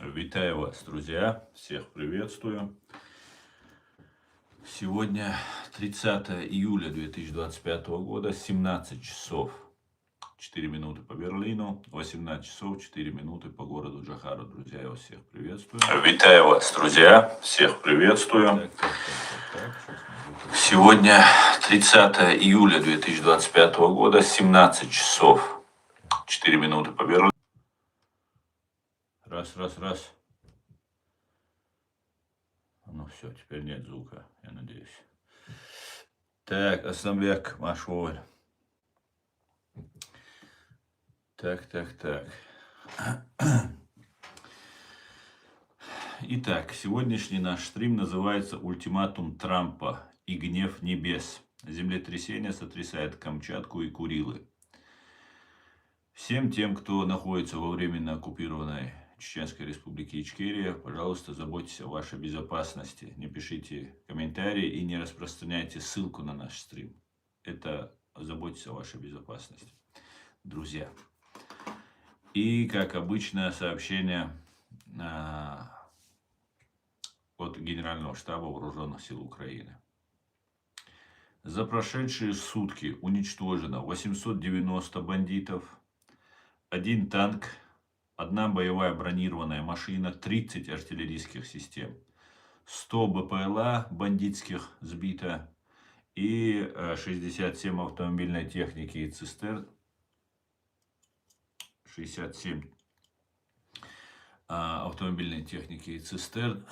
Витаю вас, друзья! Всех приветствую. Сегодня 30 июля 2025 года, 17 часов 4 минуты по Берлину, 18 часов 4 минуты по городу Джохару. Друзья, я вас всех приветствую. Витаю вас, друзья! Всех приветствую. Сегодня 30 июля 2025 года, 17 часов 4 минуты по Берлину. Раз. Ну все, теперь нет звука, я надеюсь. Так, Асланбек, Машволь. Так. Итак, сегодняшний наш стрим называется «Ультиматум Трампа и гнев небес». Землетрясение сотрясает Камчатку и Курилы. Всем тем, кто находится во временно оккупированной Чеченской Республике Ичкерия, пожалуйста, заботьтесь о вашей безопасности. Не пишите комментарии и не распространяйте ссылку на наш стрим. Это заботьтесь о вашей безопасности, друзья. И, как обычно, сообщение от Генерального штаба Вооруженных сил Украины. За прошедшие сутки уничтожено 890 бандитов, 1 танк, 1 боевая бронированная машина, 30 артиллерийских систем, 100 БПЛА бандитских сбито и 67 автомобильной техники и цистерн, 67 автомобильной техники и цистерн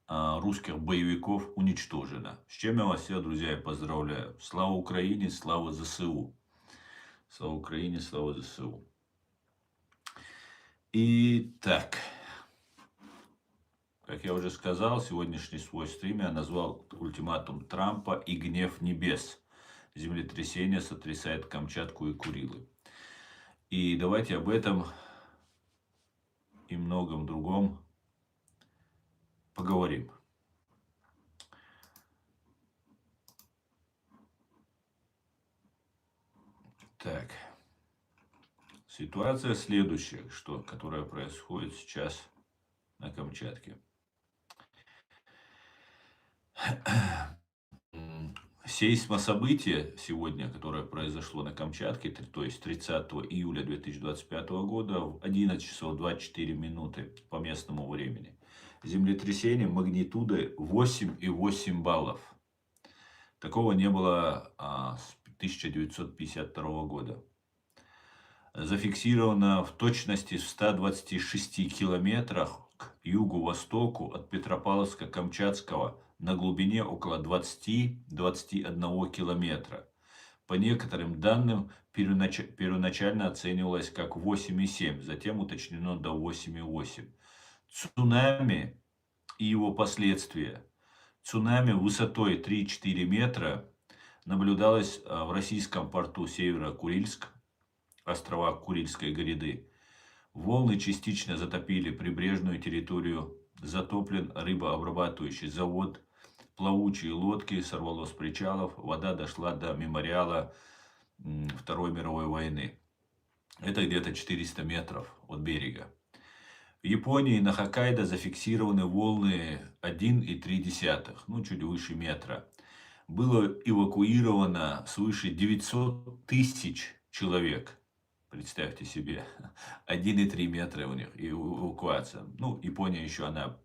русских боевиков уничтожено. С чем я вас всех, друзья, поздравляю. Слава Украине, слава ЗСУ. Слава Украине, слава ЗСУ. Итак, как я уже сказал, сегодняшний свой стрим я назвал «Ультиматум Трампа и гнев небес». Землетрясение сотрясает Камчатку и Курилы. И давайте об этом и многом другом поговорим. Так, ситуация следующая, которая происходит сейчас на Камчатке. Сейсмособытие сегодня, которое произошло на Камчатке, то есть 30 июля 2025 года в 11 часов 24 минуты по местному времени. Землетрясение магнитудой 8,8 баллов. Такого не было с 1952 года. Зафиксировано в точности в 126 километрах к югу-востоку от Петропавловска-Камчатского на глубине около 20-21 километра. По некоторым данным первоначально оценивалось как 8,7, затем уточнено до 8,8. Цунами и его последствия. Цунами высотой 3-4 метра наблюдалось в российском порту Северо-Курильск, острова Курильской гряды. Волны частично затопили прибрежную территорию, затоплен рыбообрабатывающий завод, плавучие лодки сорвало с причалов, вода дошла до мемориала Второй мировой войны. Это где-то 400 метров от берега. В Японии на Хоккайдо зафиксированы волны 1,3, чуть выше метра. Было эвакуировано свыше 900 тысяч человек. Представьте себе, 1,3 метра у них эвакуация. Япония еще она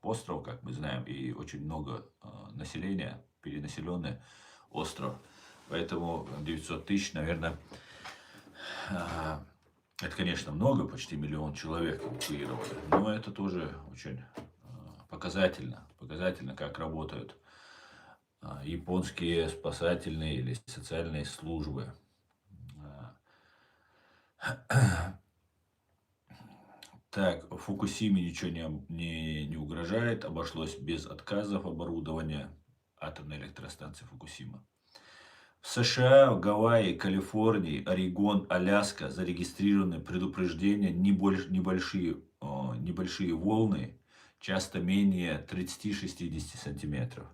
остров, как мы знаем, и очень много населения, перенаселенный остров. Поэтому 900 тысяч, наверное, это, конечно, много, почти 1 миллион человек эвакуировали. Но это тоже очень показательно, как работают японские спасательные или социальные службы. Так, в Фукусиме ничего не угрожает, обошлось без отказов оборудования атомной электростанции Фукусима. В США, в Гавайи, Калифорнии, Орегон, Аляска зарегистрированы предупреждения небольшие волны, часто менее 30-60 сантиметров.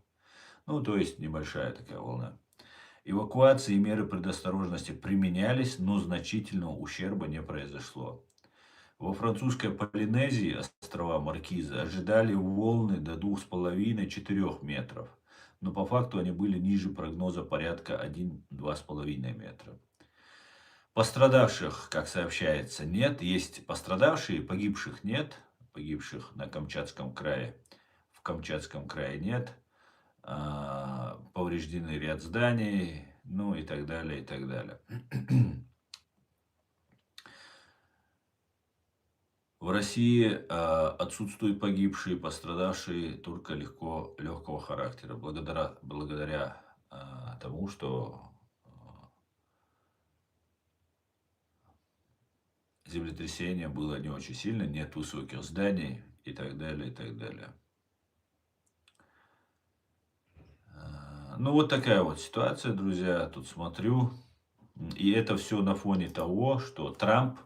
То есть небольшая такая волна. Эвакуации и меры предосторожности применялись, но значительного ущерба не произошло. Во французской Полинезии, острова Маркиза, ожидали волны до 2,5–4 метров, но по факту они были ниже прогноза порядка 1–2,5 метра. Пострадавших, как сообщается, нет. Есть пострадавшие, погибших нет. Погибших на Камчатском крае. В Камчатском крае нет. Повреждены ряд зданий, ну и так далее, и так далее. В России отсутствуют погибшие, пострадавшие только легкого характера, благодаря тому, что землетрясение было не очень сильно, нет высоких зданий и так далее, и так далее. Ну, вот такая вот ситуация, друзья. Тут смотрю. И это все на фоне того, что Трамп,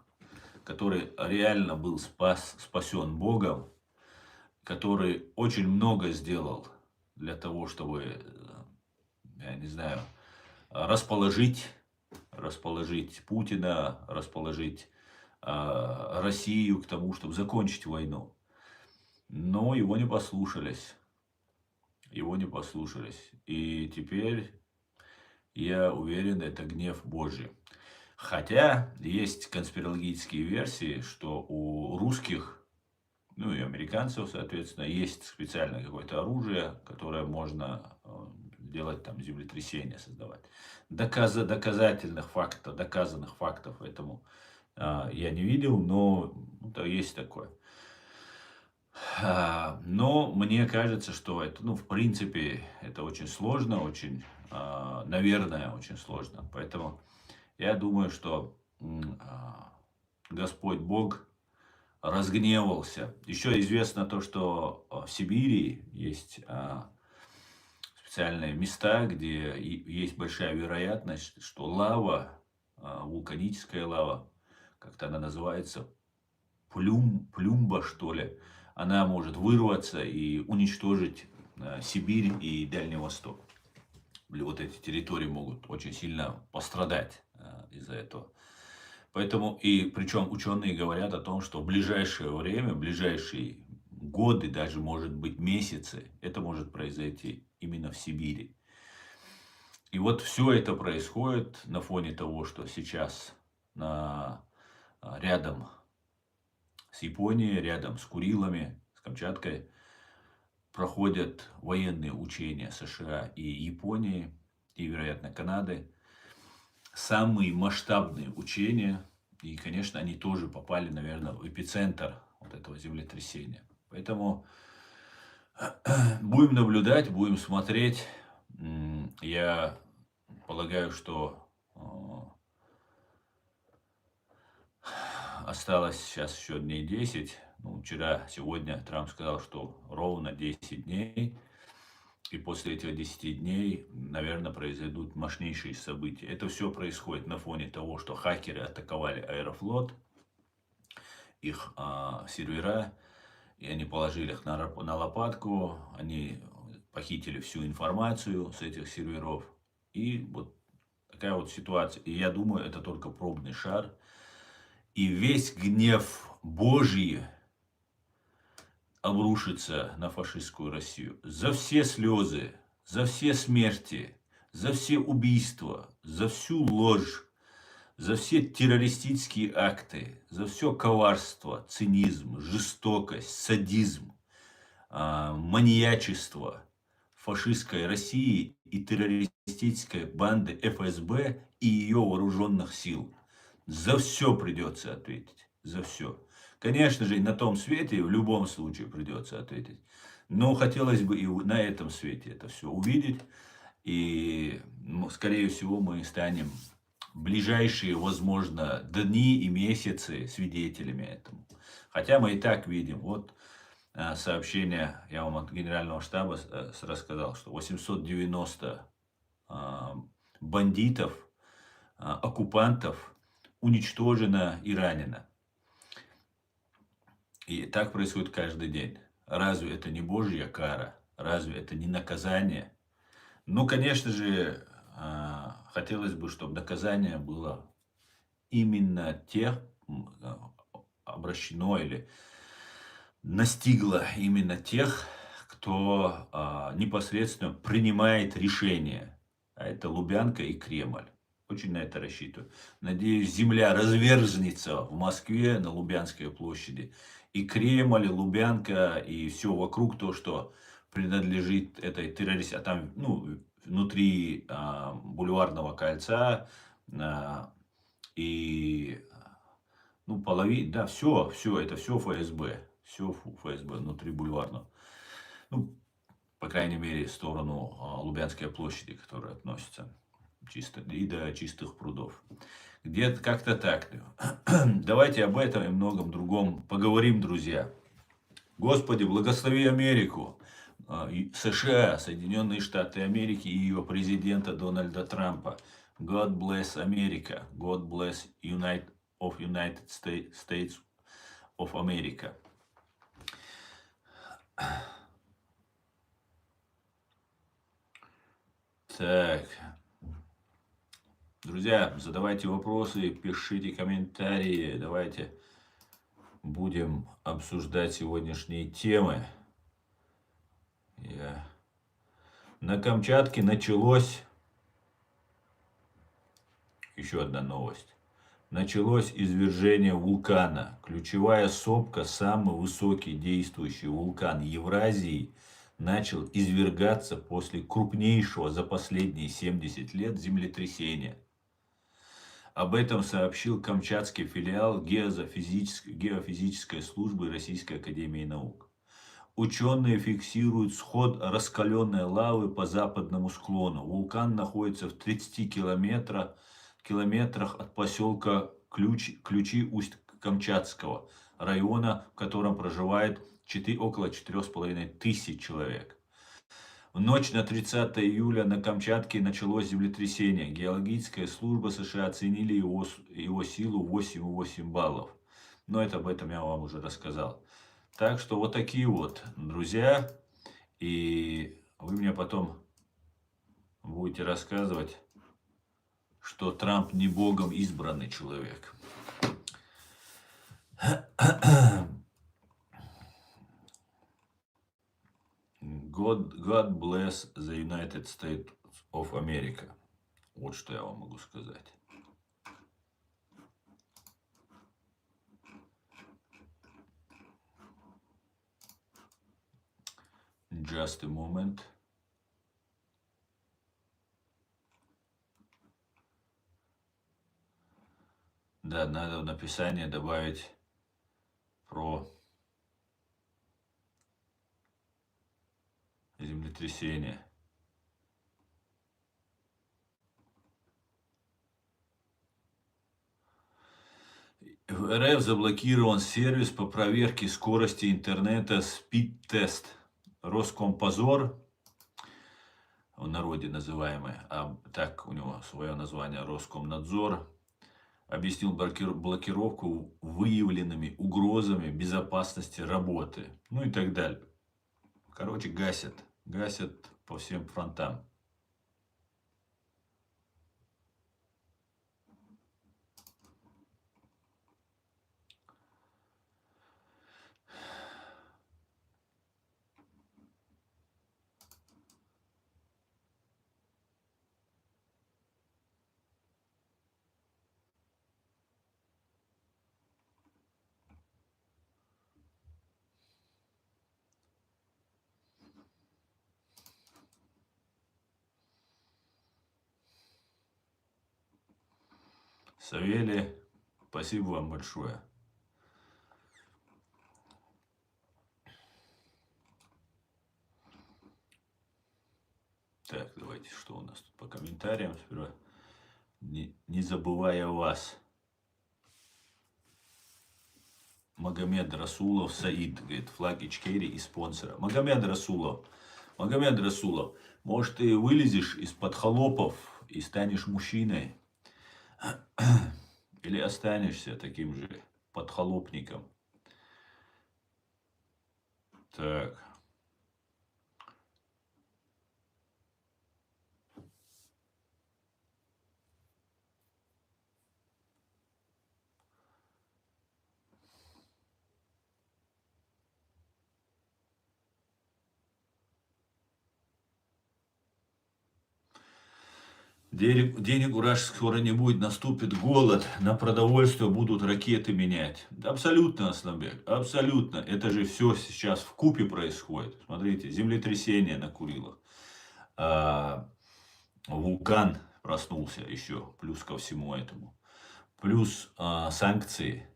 который реально был спасен Богом, который очень много сделал для того, чтобы, я не знаю, расположить Путина, расположить Россию к тому, чтобы закончить войну. Но его не послушались. И теперь, я уверен, это гнев Божий. Хотя есть конспирологические версии, что у русских, ну и американцев, соответственно, есть специальное какое-то оружие, которое можно делать там землетрясения, создавать. Доказанных фактов этому я не видел, но есть такое. Но мне кажется, что это, в принципе, это очень сложно, наверное, очень сложно. Поэтому я думаю, что Господь Бог разгневался. Еще известно то, что в Сибири есть специальные места, где есть большая вероятность, что лава, вулканическая лава, как-то она называется, плюмба, что ли, она может вырваться и уничтожить Сибирь и Дальний Восток. Вот эти территории могут очень сильно пострадать из-за этого. Поэтому, и причем ученые говорят о том, что в ближайшее время, в ближайшие годы, даже может быть месяцы, это может произойти именно в Сибири. И вот все это происходит на фоне того, что сейчас рядом с Японией, рядом с Курилами, с Камчаткой проходят военные учения США и Японии, и, вероятно, Канады. Самые масштабные учения. И, конечно, они тоже попали, наверное, в эпицентр вот этого землетрясения. Поэтому будем наблюдать, будем смотреть. Я полагаю, что осталось сейчас еще дней 10. Сегодня Трамп сказал, что ровно 10 дней. И после этих 10 дней, наверное, произойдут мощнейшие события. Это все происходит на фоне того, что хакеры атаковали Аэрофлот, их сервера, и они положили их на лопатку, они похитили всю информацию с этих серверов. И вот такая вот ситуация. И я думаю, это только пробный шар. И весь гнев Божий обрушится на фашистскую Россию. За все слезы, за все смерти, за все убийства, за всю ложь, за все террористические акты, за все коварство, цинизм, жестокость, садизм, маньячество фашистской России и террористической банды ФСБ и ее вооруженных сил. За все придется ответить. За все. Конечно же, и на том свете в любом случае придется ответить. Но хотелось бы и на этом свете это все увидеть. И, скорее всего, мы станем в ближайшие, возможно, дни и месяцы свидетелями этому. Хотя мы и так видим. Вот сообщение, я вам от Генерального штаба рассказал, что 890 бандитов, оккупантов уничтожено и ранено. И так происходит каждый день. Разве это не Божья кара? Разве это не наказание? Конечно же, хотелось бы, чтобы наказание было именно тех обращено или настигло именно тех, кто непосредственно принимает решения. А это Лубянка и Кремль. Очень на это рассчитываю. Надеюсь, земля разверзнется в Москве на Лубянской площади. И Кремль, и Лубянка, и все вокруг то, что принадлежит этой террористии. А там, ну, внутри бульварного кольца и, ну, половина, да, все, это все ФСБ. Все ФСБ внутри бульварного. Ну, по крайней мере, в сторону Лубянской площади, которая относится чисто, и до Чистых прудов. Где-то как-то так. Давайте об этом и многом другом поговорим, друзья. Господи, благослови Америку, США, Соединенные Штаты Америки и ее президента Дональда Трампа. God bless America. God bless United States of America. Так. Друзья, задавайте вопросы, пишите комментарии. Давайте будем обсуждать сегодняшние темы. На Камчатке началось... Еще одна новость. Началось извержение вулкана. Ключевая сопка, самый высокий действующий вулкан Евразии, начал извергаться после крупнейшего за последние 70 лет землетрясения. Об этом сообщил Камчатский филиал геофизической службы Российской академии наук. Ученые фиксируют сход раскаленной лавы по западному склону. Вулкан находится в 30 километрах от поселка Ключи Усть-Камчатского района, в котором проживает около 4,5 тысяч человек. В ночь на 30 июля на Камчатке началось землетрясение. Геологическая служба США оценили его силу 8,8 баллов. Но об этом я вам уже рассказал. Так что вот такие вот, друзья. И вы мне потом будете рассказывать, что Трамп не Богом избранный человек. God bless the United States of America. Вот что я вам могу сказать. Just a moment. Да, надо в написание добавить про землетрясение. В РФ заблокирован сервис по проверке скорости интернета Speedtest. Роскомпозор, в народе называемый, а так у него свое название Роскомнадзор, объяснил блокировку выявленными угрозами безопасности работы. Ну и так далее. Короче, гасят по всем фронтам. Савелий, спасибо вам большое. Так, давайте, что у нас тут по комментариям сперва. Не забывая вас. Магомед Расулов Саид, говорит, флаг Ичкерии и спонсора. Магомед Расулов, может, ты вылезешь из-под холопов и станешь мужчиной? Или останешься таким же подхолопником? Так. Денег у Раш скоро не будет, наступит голод, на продовольствие будут ракеты менять. Да, абсолютно, Асланбек, абсолютно. Это же все сейчас в купе происходит. Смотрите, землетрясение на Курилах. А, вулкан проснулся еще, плюс ко всему этому. Плюс санкции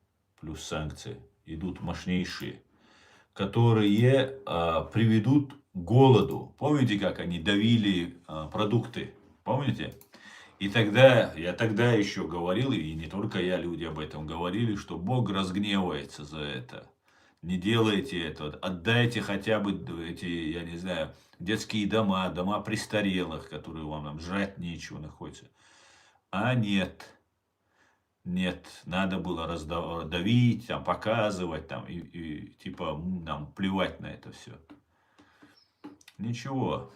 идут мощнейшие, которые приведут к голоду. Помните, как они давили продукты? Помните? И тогда, я тогда еще говорил, и не только я, люди об этом говорили, что Бог разгневается за это. Не делайте это, отдайте хотя бы эти, я не знаю, детские дома, дома престарелых, которые вам там жрать нечего находится. А нет, нет, надо было давить, там, показывать, там, и типа нам плевать на это все. Ничего,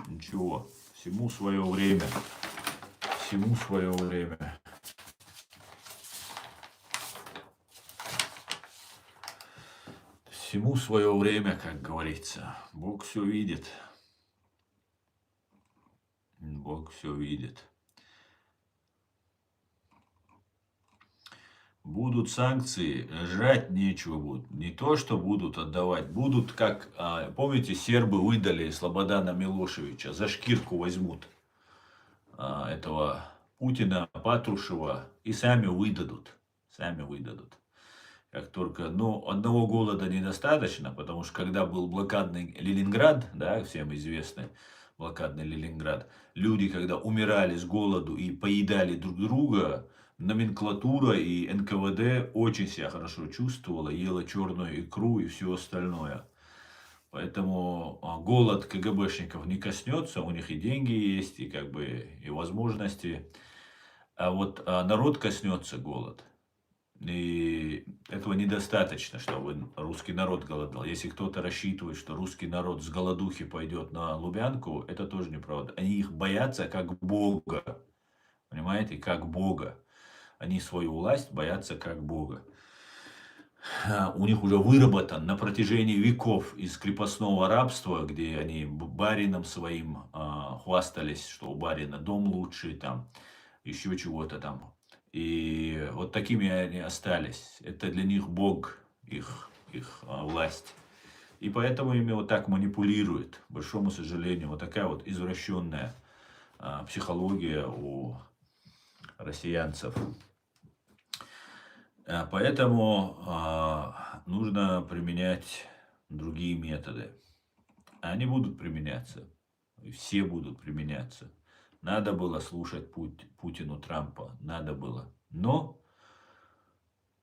ничего, всему свое время, всему свое время. Всему свое время, как говорится. Бог все видит. Бог все видит. Будут санкции, жрать нечего будет. Не то, что будут отдавать. Будут, как, помните, сербы выдали Слободана Милошевича. За шкирку возьмут этого Путина, Патрушева и сами выдадут. Сами выдадут. Как только, ну, одного голода недостаточно, потому что когда был блокадный Ленинград, да, всем известный блокадный Ленинград, люди, когда умирали с голоду и поедали друг друга, номенклатура и НКВД очень себя хорошо чувствовала, ела черную икру и все остальное. Поэтому голод КГБшников не коснется, у них и деньги есть, и как бы и возможности. А вот народ коснется голод. И этого недостаточно, чтобы русский народ голодал. Если кто-то рассчитывает, что русский народ с голодухи пойдет на Лубянку, это тоже неправда. Они их боятся как Бога. Понимаете, как Бога. Они свою власть боятся как Бога. У них уже выработан на протяжении веков из крепостного рабства, где они барином своим хвастались, что у барина дом лучший, там еще чего-то там. И вот такими они остались. Это для них Бог, их власть. И поэтому ими вот так манипулирует. К большому сожалению, вот такая вот извращенная психология у россиянцев. Поэтому нужно применять другие методы. Они будут применяться. И все будут применяться. Надо было слушать Путину, Трампа. Надо было. Но,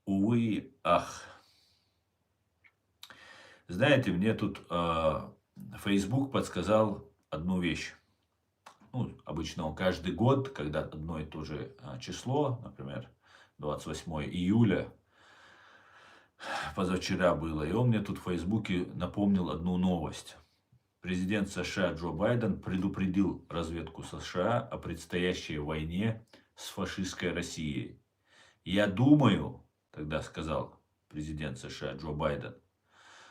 увы, ах. Знаете, мне тут Facebook подсказал одну вещь. Ну, обычно он каждый год, когда одно и то же число, например, 28 июля, позавчера было, и он мне тут в Фейсбуке напомнил одну новость. Президент США Джо Байден предупредил разведку США о предстоящей войне с фашистской Россией. Я думаю, тогда сказал президент США Джо Байден,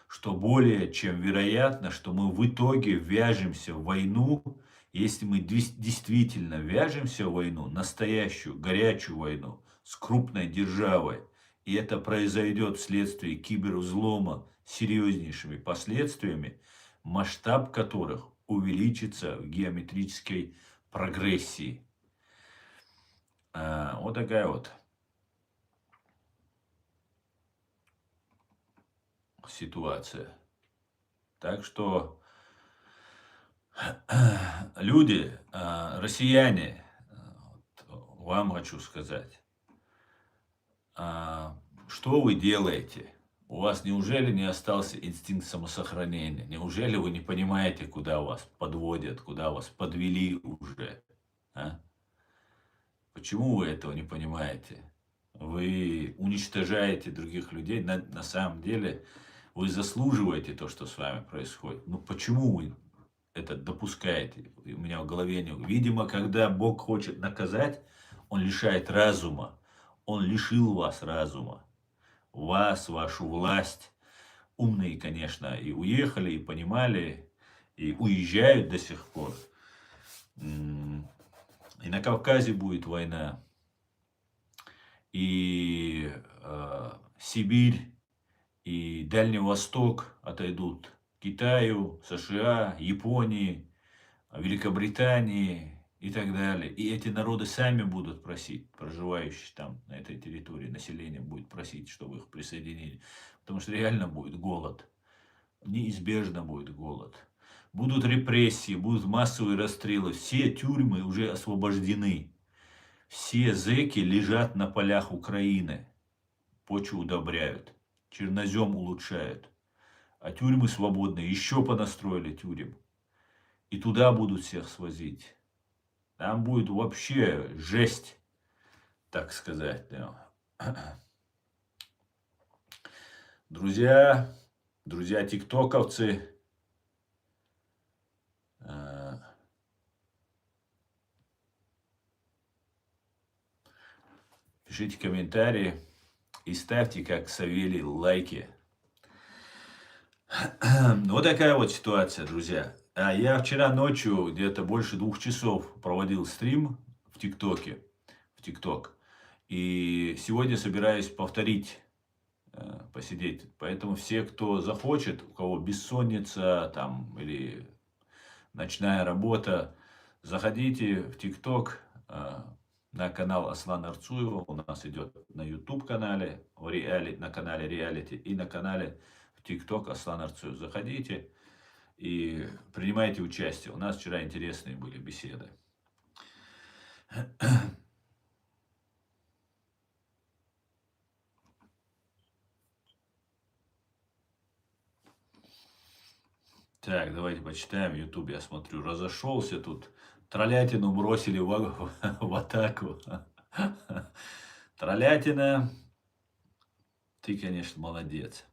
что более чем вероятно, что мы в итоге ввяжемся в войну, если мы действительно ввяжемся в войну, настоящую горячую войну с крупной державой, и это произойдет вследствие кибервзлома с серьезнейшими последствиями, масштаб которых увеличится в геометрической прогрессии. Вот такая вот ситуация. Так что люди, россияне, вам хочу сказать, что вы делаете? У вас неужели не остался инстинкт самосохранения? Неужели вы не понимаете, куда вас подводят, куда вас подвели уже? А? Почему вы этого не понимаете? Вы уничтожаете других людей. На самом деле вы заслуживаете то, что с вами происходит. Но почему вы это допускаете? У меня в голове не... Видимо, когда Бог хочет наказать, Он лишает разума. Он лишил вас разума. Вас, вашу власть. Умные, конечно, и уехали, и понимали, и уезжают до сих пор. И на Кавказе будет война, и Сибирь, и Дальний Восток отойдут Китаю, США, Японии, Великобритании и так далее. И эти народы сами будут просить, проживающие там на этой территории, население будет просить, чтобы их присоединили. Потому что реально будет голод. Неизбежно будет голод. Будут репрессии, будут массовые расстрелы. Все тюрьмы уже освобождены. Все зэки лежат на полях Украины. Почву удобряют. Чернозем улучшают. А тюрьмы свободные. Еще понастроили тюрем. И туда будут всех свозить. Там будет вообще жесть, так сказать. Друзья, тиктоковцы, пишите комментарии и ставьте, как Савелий, лайки. Вот такая вот ситуация, друзья. Я вчера ночью где-то больше 2 часов проводил стрим в ТикТоке, в ТикТок. И сегодня собираюсь повторить, посидеть. Поэтому все, кто захочет, у кого бессонница там или ночная работа, заходите в ТикТок на канал Аслана Арцуева. У нас идет на YouTube канале, на канале Реалити и на канале в ТикТок Аслан Арцуев. Заходите и принимайте участие. У нас вчера интересные были беседы. Так, давайте почитаем. YouTube, я смотрю, разошелся тут. Троллятину бросили в атаку. Троллятина, ты, конечно, молодец.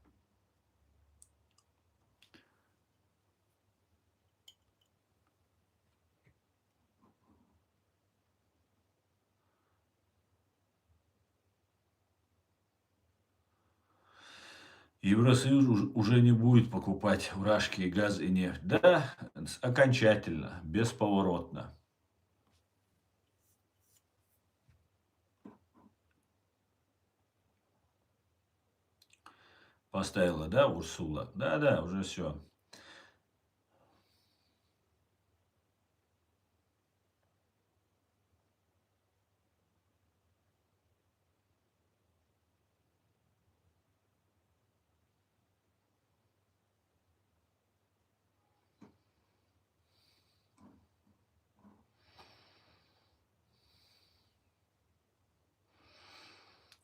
Евросоюз уже не будет покупать вражки, газ и нефть. Да, окончательно, бесповоротно. Поставила, да, Урсула? Да, уже все.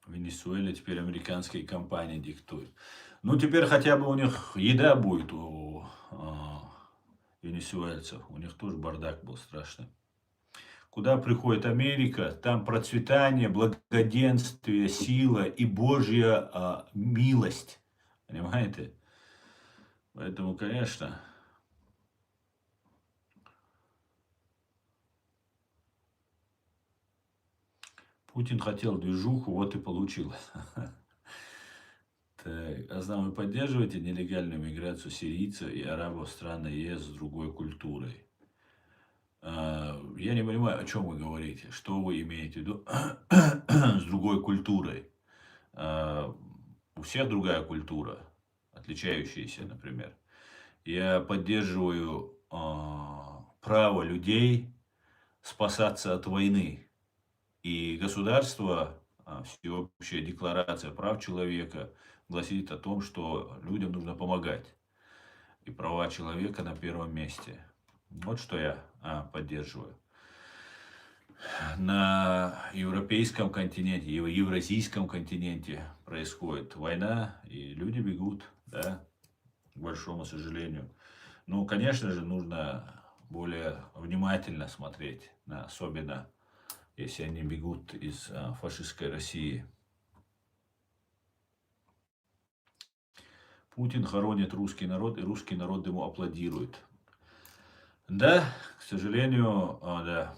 В Венесуэле теперь американские компании диктуют. Ну, теперь хотя бы у них еда будет, у венесуэльцев. У них тоже бардак был страшный. Куда приходит Америка, там процветание, благоденствие, сила и Божья милость. Понимаете? Поэтому, конечно, Путин хотел движуху, вот и получил. Вы поддерживаете нелегальную миграцию сирийцев и арабов в страны ЕС с другой культурой? Я не понимаю, о чем вы говорите. Что вы имеете в виду с другой культурой? У всех другая культура, отличающаяся, например. Я поддерживаю право людей спасаться от войны. И государство, всеобщая декларация прав человека гласит о том, что людям нужно помогать. И права человека на первом месте. Вот что я поддерживаю. На европейском континенте, евразийском континенте происходит война, и люди бегут, да, к большому сожалению. Ну, конечно же, нужно более внимательно смотреть, особенно если они бегут из фашистской России. Путин хоронит русский народ, и русский народ ему аплодирует. Да, к сожалению, да.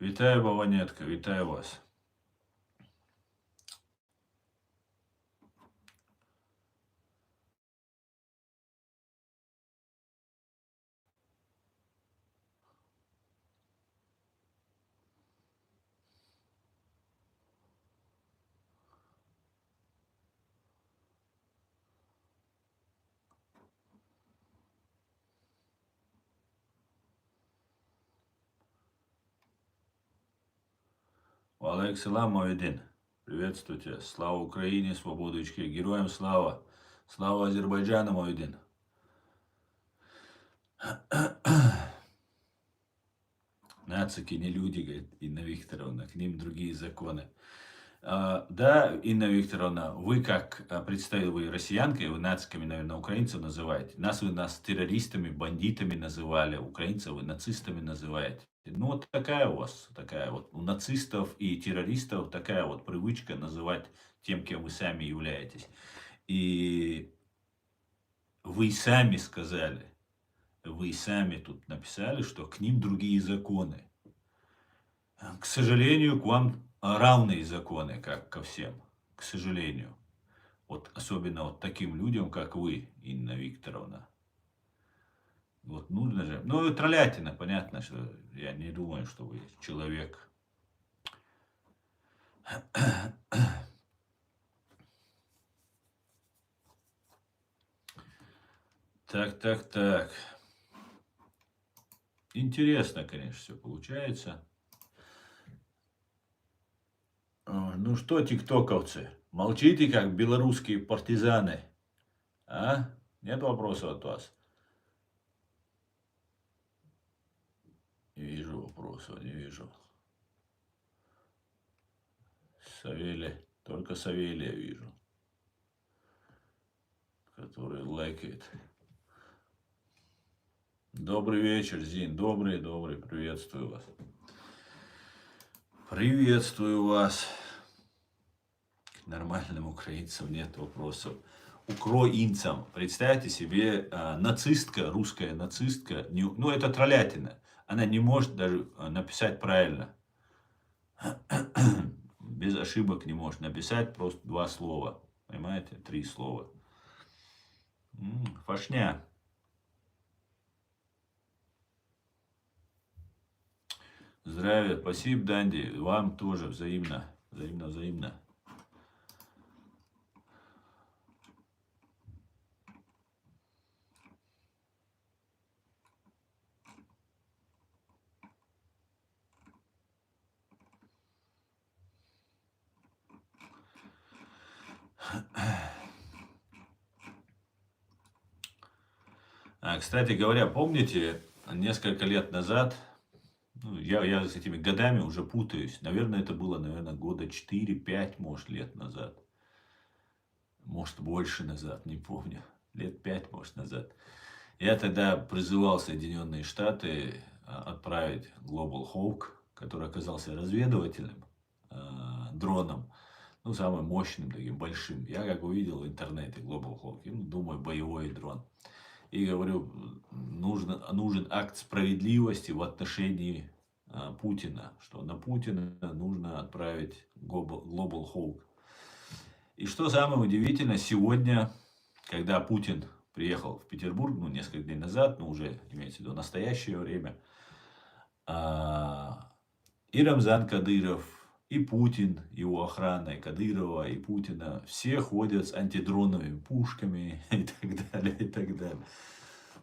Вітаю, Баванетка, вітаю вас. Алейкум Муэддин. Приветствую тебя. Слава Украине, свободу Ичкерии. Героям слава. Слава Азербайджану, Муэддин. Нацики не люди, говорит Инна Викторовна, к ним другие законы. Да, Инна Викторовна, вы как вы россиянка, вы нациками, наверное, украинцев называете. Нас террористами, бандитами называли, украинцев вы нацистами называете. Ну, вот такая у вас, такая вот, у нацистов и террористов такая вот привычка называть тем, кем вы сами являетесь. И вы сами сказали, вы сами тут написали, что к ним другие законы. К сожалению, к вам равные законы, как ко всем. К сожалению. Вот особенно вот таким людям, как вы, Инна Викторовна. Вот нужно же. Ну, троллятина, понятно, что я не думаю, что вы человек. Так. Интересно, конечно, все получается. Ну что, тиктоковцы, молчите, как белорусские партизаны. А? Нет вопросов от вас? Не вижу вопросов, не вижу. Савелий, только Савелия вижу, который лайкает. Добрый вечер, Зин, добрый, приветствую вас. Приветствую вас. К нормальным украинцам нет вопросов. Украинцам, представьте себе, нацистка, русская нацистка, ну это троллятина, она не может даже написать правильно. Без ошибок не может написать, просто 2 слова, понимаете, 3 слова. Фашня. Здравия, спасибо, Данди, вам тоже взаимно. Кстати говоря, помните, несколько лет назад, ну, я с этими годами уже путаюсь, наверное, это было, года 4-5, может, лет назад. Может, больше назад, не помню. Лет 5, может, назад. Я тогда призывал Соединенные Штаты отправить Global Hawk, который оказался разведывательным дроном, ну, самым мощным, таким большим. Я как увидел в интернете Global Hawk, ну, думаю, боевой дрон. И говорю, нужен акт справедливости в отношении Путина, что на Путина нужно отправить Global Hawk. И что самое удивительное, сегодня, когда Путин приехал в Петербург, ну, несколько дней назад, но уже, имеется в виду, настоящее время, и Рамзан Кадыров, и Путин, его охрана, и Кадырова, и Путина, все ходят с антидроновыми пушками и так далее.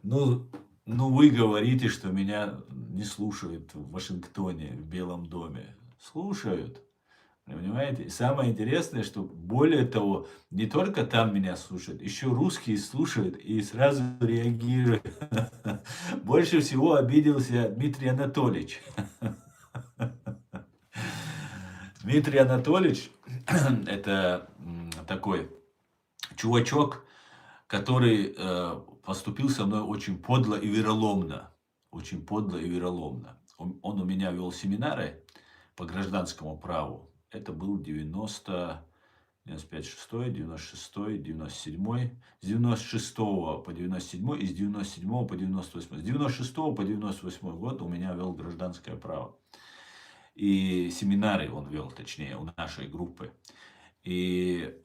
Ну, вы говорите, что меня не слушают в Вашингтоне, в Белом доме. Слушают. Понимаете? И самое интересное, что более того, не только там меня слушают, еще русские слушают и сразу реагируют. Больше всего обиделся Дмитрий Анатольевич. Дмитрий Анатольевич – это такой чувачок, который поступил со мной очень подло и вероломно. Очень подло и вероломно. Он у меня вел семинары по гражданскому праву. Это был 95-6, 96, 97, с 96 по 97 и с 97 по 98. С 96 по 98 год у меня вел гражданское право. и семинары он вел, точнее, у нашей группы. И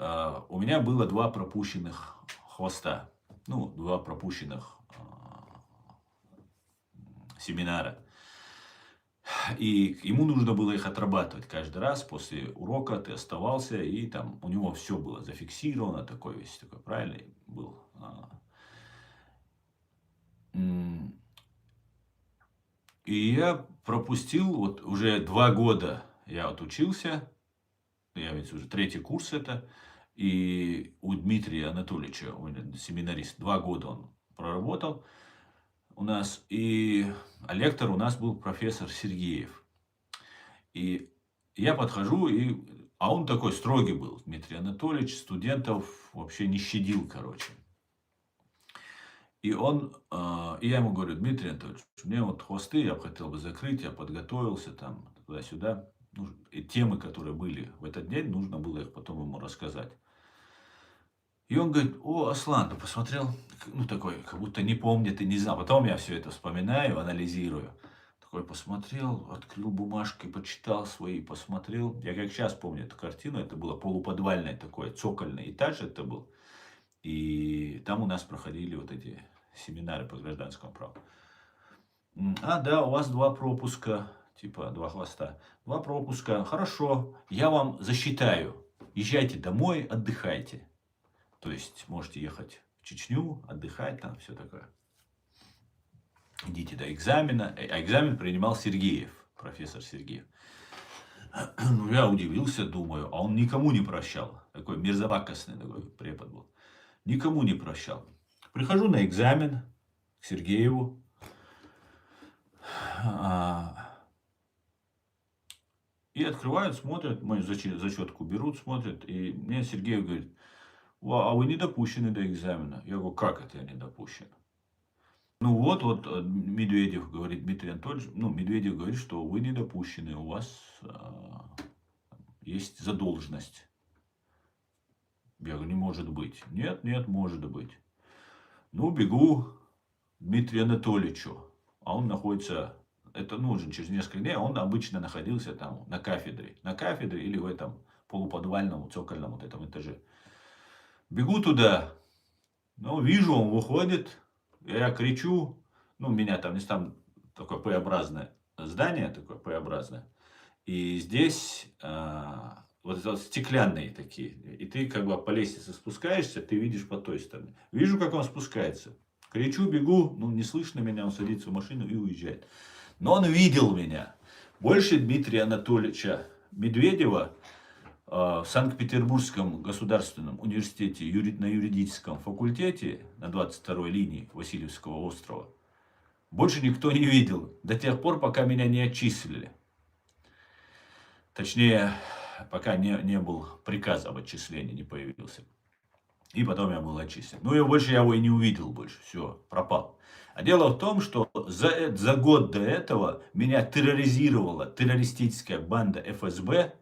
у меня было 2 пропущенных хвоста, ну, 2 пропущенных семинара. И ему нужно было их отрабатывать каждый раз после урока. Ты оставался, и там у него все было зафиксировано, такой весь такой правильный был. И я пропустил, вот уже 2 года я вот учился, я ведь уже 3-й курс это, и у Дмитрия Анатольевича, семинарист, 2 года он проработал у нас, а лектор у нас был профессор Сергеев. И я подхожу, а он такой строгий был, Дмитрий Анатольевич, студентов вообще не щадил, короче. И я ему говорю: Дмитрий Анатольевич, мне вот хвосты я бы хотел бы закрыть, я подготовился там туда-сюда. И темы, которые были в этот день, нужно было их потом ему рассказать. И он говорит: о, Аслан, ты посмотрел? Ну, такой, как будто не помнит и не знал. Потом я все это вспоминаю, анализирую. Такой посмотрел, открыл бумажки, почитал свои, посмотрел. Я как сейчас помню эту картину, это было полуподвальный такой, цокольный этаж это был. И там у нас проходили вот эти семинары по гражданскому праву. Да, у вас 2 пропуска, типа 2 хвоста. 2 пропуска, хорошо, я вам засчитаю. Езжайте домой, отдыхайте. То есть можете ехать в Чечню, отдыхать, там все такое. Идите до экзамена. А экзамен принимал Сергеев, профессор Сергеев. Ну, я удивился, думаю, а он никому не прощал. Такой мерзопакостный такой препод был. Никому не прощал. Прихожу на экзамен к Сергееву. И открывают, смотрят, мою зачетку берут, смотрят. И мне Сергеев говорит: а вы не допущены до экзамена. Я говорю: как это я не допущен? Ну вот Медведев говорит, Дмитрий Анатольевич, Медведев говорит, что вы не допущены, у вас есть задолженность. Я говорю: не может быть. Нет, может быть. Ну, бегу к Дмитрию Анатольевичу, а он находится, это уже через несколько дней, он обычно находился там на кафедре или в этом полуподвальном цокольном вот этом этаже. Бегу туда, вижу, он выходит, я кричу, у меня там такое П-образное здание, такое П-образное, и здесь вот это стеклянные такие, и ты как бы по лестнице спускаешься, ты видишь по той стороне. Вижу, как он спускается, кричу, бегу, не слышно меня, он садится в машину и уезжает. Но он видел меня. Больше Дмитрия Анатольевича Медведева в Санкт-Петербургском государственном университете на юридическом факультете на 22-й линии Васильевского острова больше никто не видел до тех пор, пока меня не отчислили. Точнее, пока не был приказ об отчислении, не появился. И потом я был отчислен. И больше я его и не увидел больше. Все, пропал. А дело в том, что за год до этого меня терроризировала террористическая банда ФСБ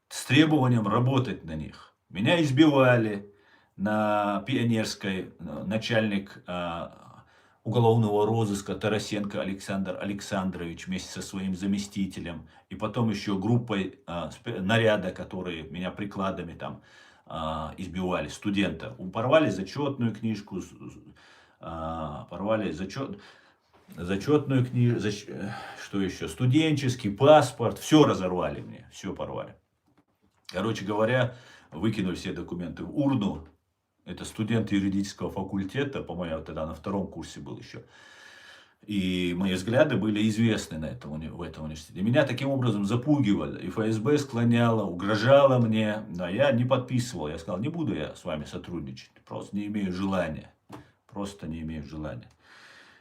с требованием работать на них. Меня избивали на Пионерской, начальник уголовного розыска Тарасенко Александр Александрович вместе со своим заместителем. И потом еще группой наряда, которые меня прикладами там избивали, студента. Порвали зачетную книжку, порвали зачетную книжку, что еще, студенческий паспорт, все разорвали мне, все порвали. Короче говоря, выкинули все документы в урну. Это студент юридического факультета, по-моему, я тогда на 2-м курсе был еще. И мои взгляды были известны в этом университете. Меня таким образом запугивали. И ФСБ склоняло, угрожало мне. Но я не подписывал. Я сказал: не буду я с вами сотрудничать. Просто не имею желания. Просто не имею желания.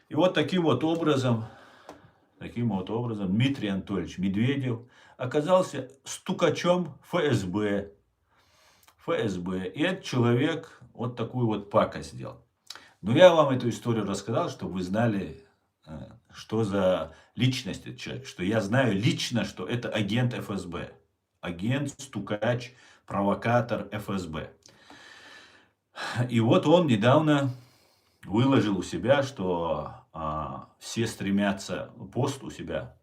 И вот таким вот образом Дмитрий Анатольевич Медведев оказался стукачом ФСБ. И этот человек вот такую вот пакость сделал. Но я вам эту историю рассказал, чтобы вы знали, что за личность этот человек. Что я знаю лично, что это агент ФСБ. Агент, стукач, провокатор ФСБ. И вот он недавно выложил у себя, что все стремятся, пост у себя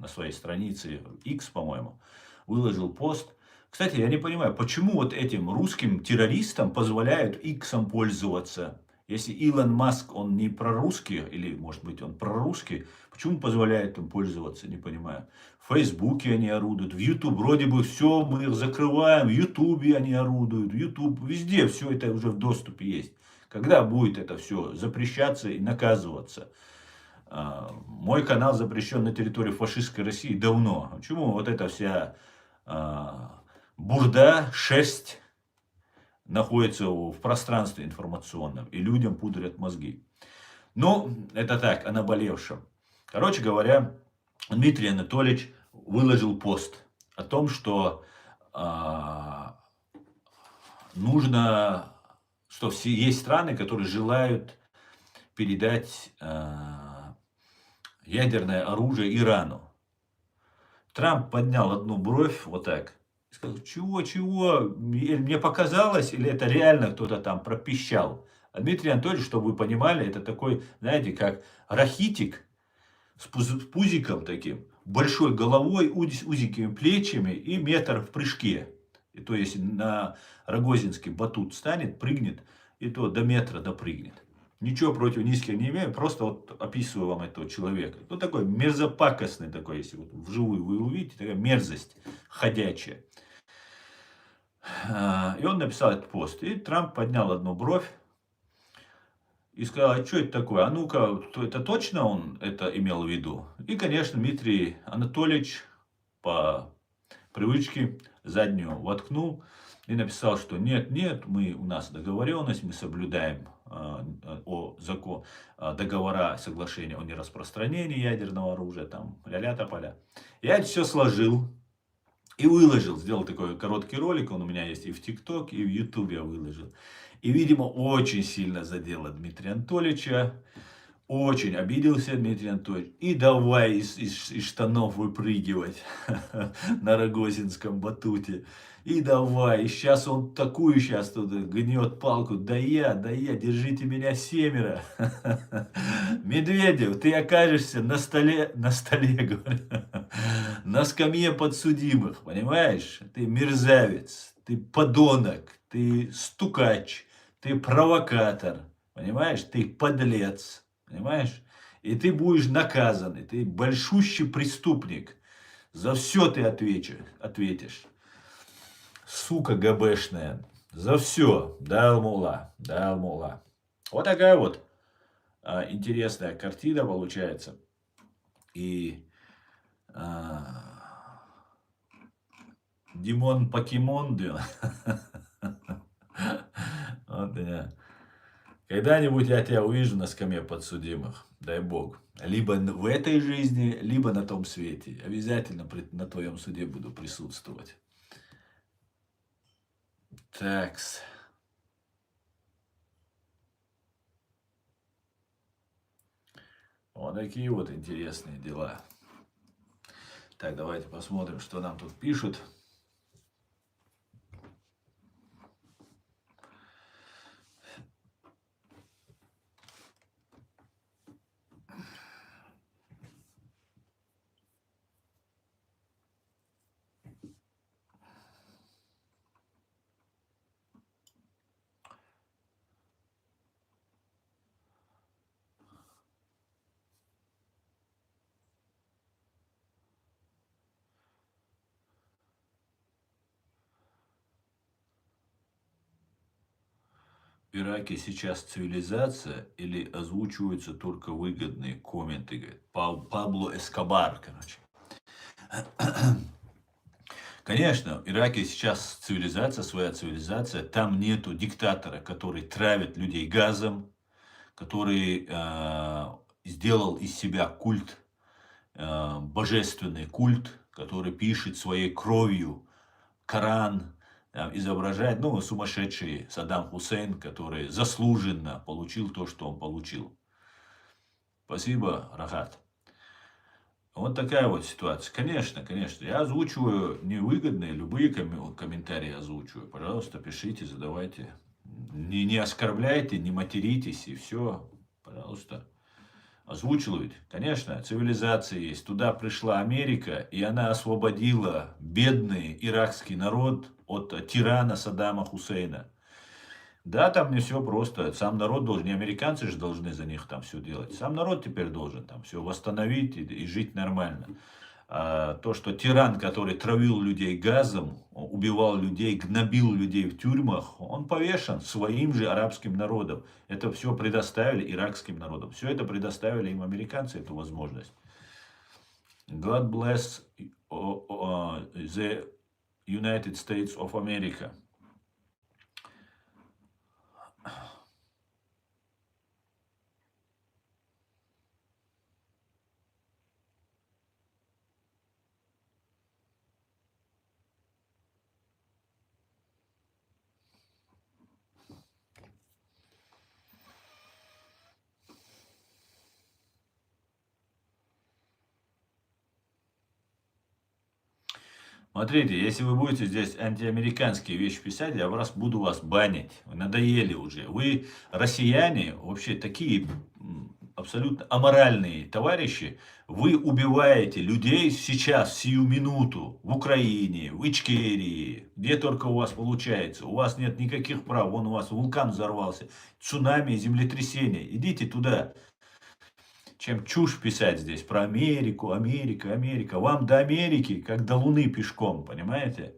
на своей странице X, по-моему, выложил пост. Кстати, я не понимаю, почему вот этим русским террористам позволяют Иксом пользоваться. Если Илон Маск, он не прорусский, или, может быть, он прорусский, почему позволяет им пользоваться, не понимаю. В Фейсбуке они орудуют, в YouTube вроде бы все мы их закрываем, в Ютубе они орудуют, в YouTube, везде все это уже в доступе есть. Когда будет это все запрещаться и наказываться? Мой канал запрещен на территории фашистской России давно. Почему вот эта вся бурда, шерсть находится в пространстве информационном, и людям пудрят мозги? Ну, это так, о наболевшем. Короче говоря, Дмитрий Анатольевич выложил пост о том, что нужно, что все есть страны, которые желают передать ядерное оружие Ирану. Трамп поднял одну бровь вот так. И сказал, чего? Мне показалось, или это реально кто-то там пропищал? А Дмитрий Анатольевич, чтобы вы понимали, это такой, знаете, как рахитик с пузиком таким, большой головой, узенькими плечами и метр в прыжке. И то, если на Рогозинский батут станет, прыгнет, и то до метра допрыгнет. Ничего против низких не имею, просто вот описываю вам этого человека. Ну, такой мерзопакостный такой, если вот вживую вы увидите, такая мерзость ходячая. И он написал этот пост. И Трамп поднял одну бровь и сказал, а что это такое? А ну-ка, это точно он это имел в виду? И, конечно, Дмитрий Анатольевич по привычке заднюю воткнул и написал, что нет, у нас договоренность, мы соблюдаем договора, соглашения о нераспространении ядерного оружия, там, ля-ля тополя. Я это все сложил и выложил, сделал такой короткий ролик, он у меня есть и в ТикТок, и в Ютубе я выложил. И, видимо, очень сильно задело Дмитрия Анатольевича, очень обиделся Дмитрий Анатольевич. И давай из штанов выпрыгивать на Рогозинском батуте. И давай. И сейчас он такую сейчас тут гнет палку. Да я, держите меня 7. Медведев, ты окажешься на столе, говорю, на скамье подсудимых. Понимаешь? Ты мерзавец, ты подонок, ты стукач, ты провокатор. Понимаешь? Ты подлец. Понимаешь? И ты будешь наказан, и ты большущий преступник. За все ты ответишь. Сука ГБшная. За все. Дал мула. Вот такая вот интересная картина получается. И Димон Покемон. Вот я. Когда-нибудь я тебя увижу на скамье подсудимых, дай бог. Либо в этой жизни, либо на том свете. Обязательно на твоем суде буду присутствовать. Такс. Вот такие вот интересные дела. Так, давайте посмотрим, что нам тут пишут. В Ираке сейчас цивилизация или озвучиваются только выгодные комменты, говорит Пабло Эскобар, короче. Конечно, в Ираке сейчас цивилизация, своя цивилизация, там нету диктатора, который травит людей газом, который сделал из себя культ, божественный культ, который пишет своей кровью Коран, изображает, сумасшедший Саддам Хусейн, который заслуженно получил то, что он получил. Спасибо, Рахат. Вот такая вот ситуация. Конечно, я озвучиваю невыгодные, любые комментарии озвучиваю. Пожалуйста, пишите, задавайте. Не оскорбляйте, не материтесь, и все. Пожалуйста. Озвучил ведь? Конечно, цивилизация есть. Туда пришла Америка, и она освободила бедный иракский народ от тирана Саддама Хусейна. Да, там не все просто. Сам народ должен, не американцы же должны за них там все делать. Сам народ теперь должен там все восстановить и жить нормально. А то, что тиран, который травил людей газом, убивал людей, гнобил людей в тюрьмах, он повешен своим же арабским народом. Это все предоставили иракским народам. Все это предоставили им американцы, эту возможность. God bless the United States of America. Смотрите, если вы будете здесь антиамериканские вещи писать, я буду вас банить. Вы надоели уже. Вы, россияне, вообще такие абсолютно аморальные товарищи. Вы убиваете людей сейчас, сию минуту, в Украине, в Ичкерии, где только у вас получается. У вас нет никаких прав. Вон у вас вулкан взорвался, цунами, землетрясение. Идите туда. Чем чушь писать здесь про Америку, Америка, Америка. Вам до Америки, как до Луны пешком, понимаете?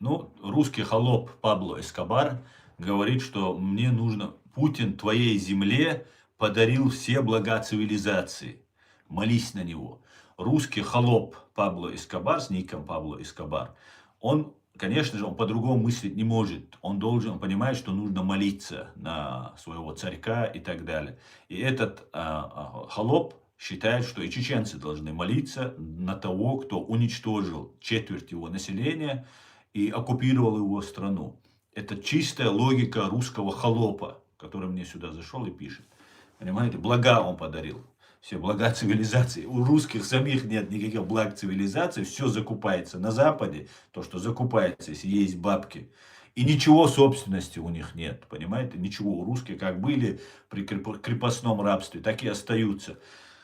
Ну, русский холоп Пабло Эскобар говорит, что мне нужно, Путин твоей земле подарил все блага цивилизации. Молись на него. Русский холоп Пабло Эскобар с ником Пабло Эскобар, он, конечно же, он по-другому мыслить не может. Он понимает, что нужно молиться на своего царька и так далее. И этот холоп считает, что и чеченцы должны молиться на того, кто уничтожил четверть его населения и оккупировал его страну. Это чистая логика русского холопа, который мне сюда зашел и пишет. Понимаете, блага он подарил. Все блага цивилизации. У русских самих нет никаких благ цивилизации. Все закупается на Западе. То, что закупается, если есть бабки. И ничего собственности у них нет. Понимаете? Ничего. У русских как были при крепостном рабстве, так и остаются.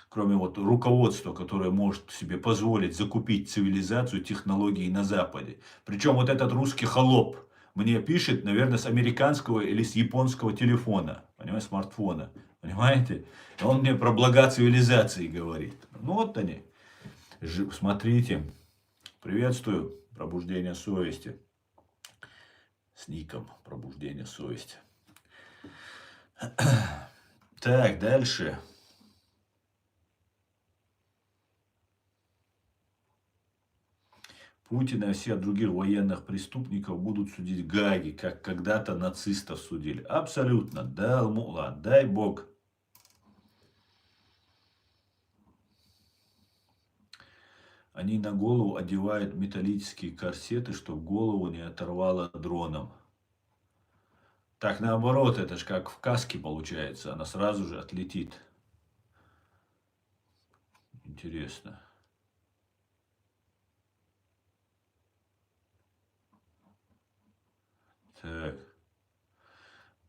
Кроме вот руководства, которое может себе позволить закупить цивилизацию, технологии на Западе. Причем вот этот русский холоп мне пишет, наверное, с американского или с японского телефона, понимаете, смартфона. Понимаете? Он мне про блага цивилизации говорит. Ну вот они. Смотрите. Приветствую. Пробуждение совести. С ником Пробуждение совести. Так, дальше. Путина и всех других военных преступников будут судить в Гааге, как когда-то нацистов судили. Абсолютно. Да, дай Бог. Они на голову одевают металлические корсеты, чтобы голову не оторвало дроном. Так наоборот, это же как в каске получается. Она сразу же отлетит. Интересно. Так.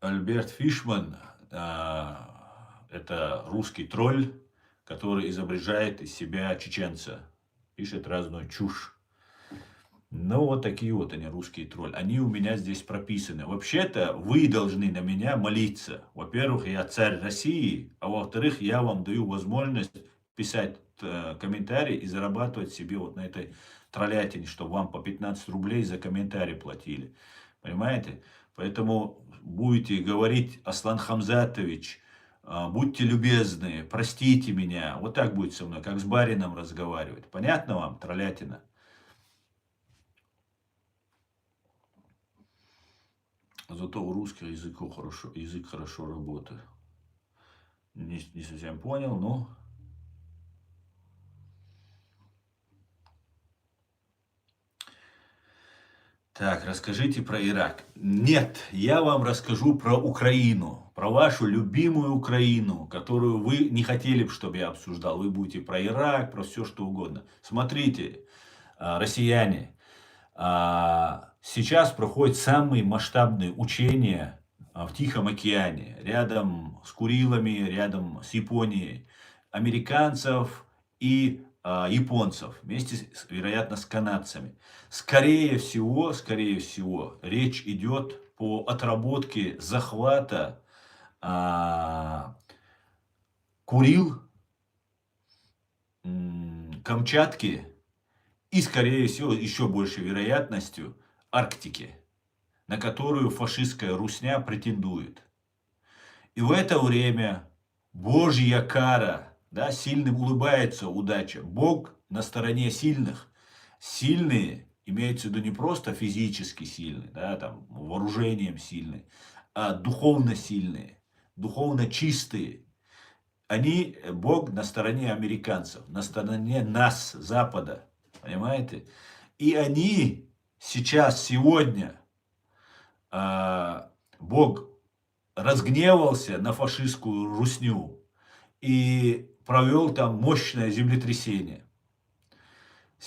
Альберт Фишман, это русский тролль, который изображает из себя чеченца. Пишет разную чушь. Ну, вот такие вот они, русские тролли. Они у меня здесь прописаны. Вообще-то, вы должны на меня молиться. Во-первых, я царь России, а во-вторых, я вам даю возможность писать комментарии и зарабатывать себе вот на этой троллятине, чтобы вам по 15 рублей за комментарий платили. Понимаете? Поэтому будете говорить: Аслан Хамзатович, будьте любезны, простите меня. Вот так будет со мной, как с барином разговаривать. Понятно вам, троллятина? Зато у русских язык хорошо работает. Не совсем понял, но... Так, расскажите про Ирак. Нет, я вам расскажу про Украину. про вашу любимую Украину, которую вы не хотели, чтобы я обсуждал. Вы будете про Ирак, про все что угодно. Смотрите, россияне, сейчас проходят самые масштабные учения в Тихом океане, рядом с Курилами, рядом с Японией, американцев и японцев, вместе, вероятно, с канадцами. Скорее всего, речь идет по отработке захвата Курил, Камчатки и, скорее всего, еще большей вероятностью, Арктики, на которую фашистская русня претендует. И в это время Божья кара, да, сильным улыбается удача. Бог на стороне сильных. Сильные, имеется в виду не просто физически сильные, да, там, вооружением сильные, а духовно сильные, духовно чистые. Они, Бог на стороне американцев, на стороне нас, Запада. Понимаете? И они сейчас, сегодня, Бог разгневался на фашистскую русню и провел там мощное землетрясение.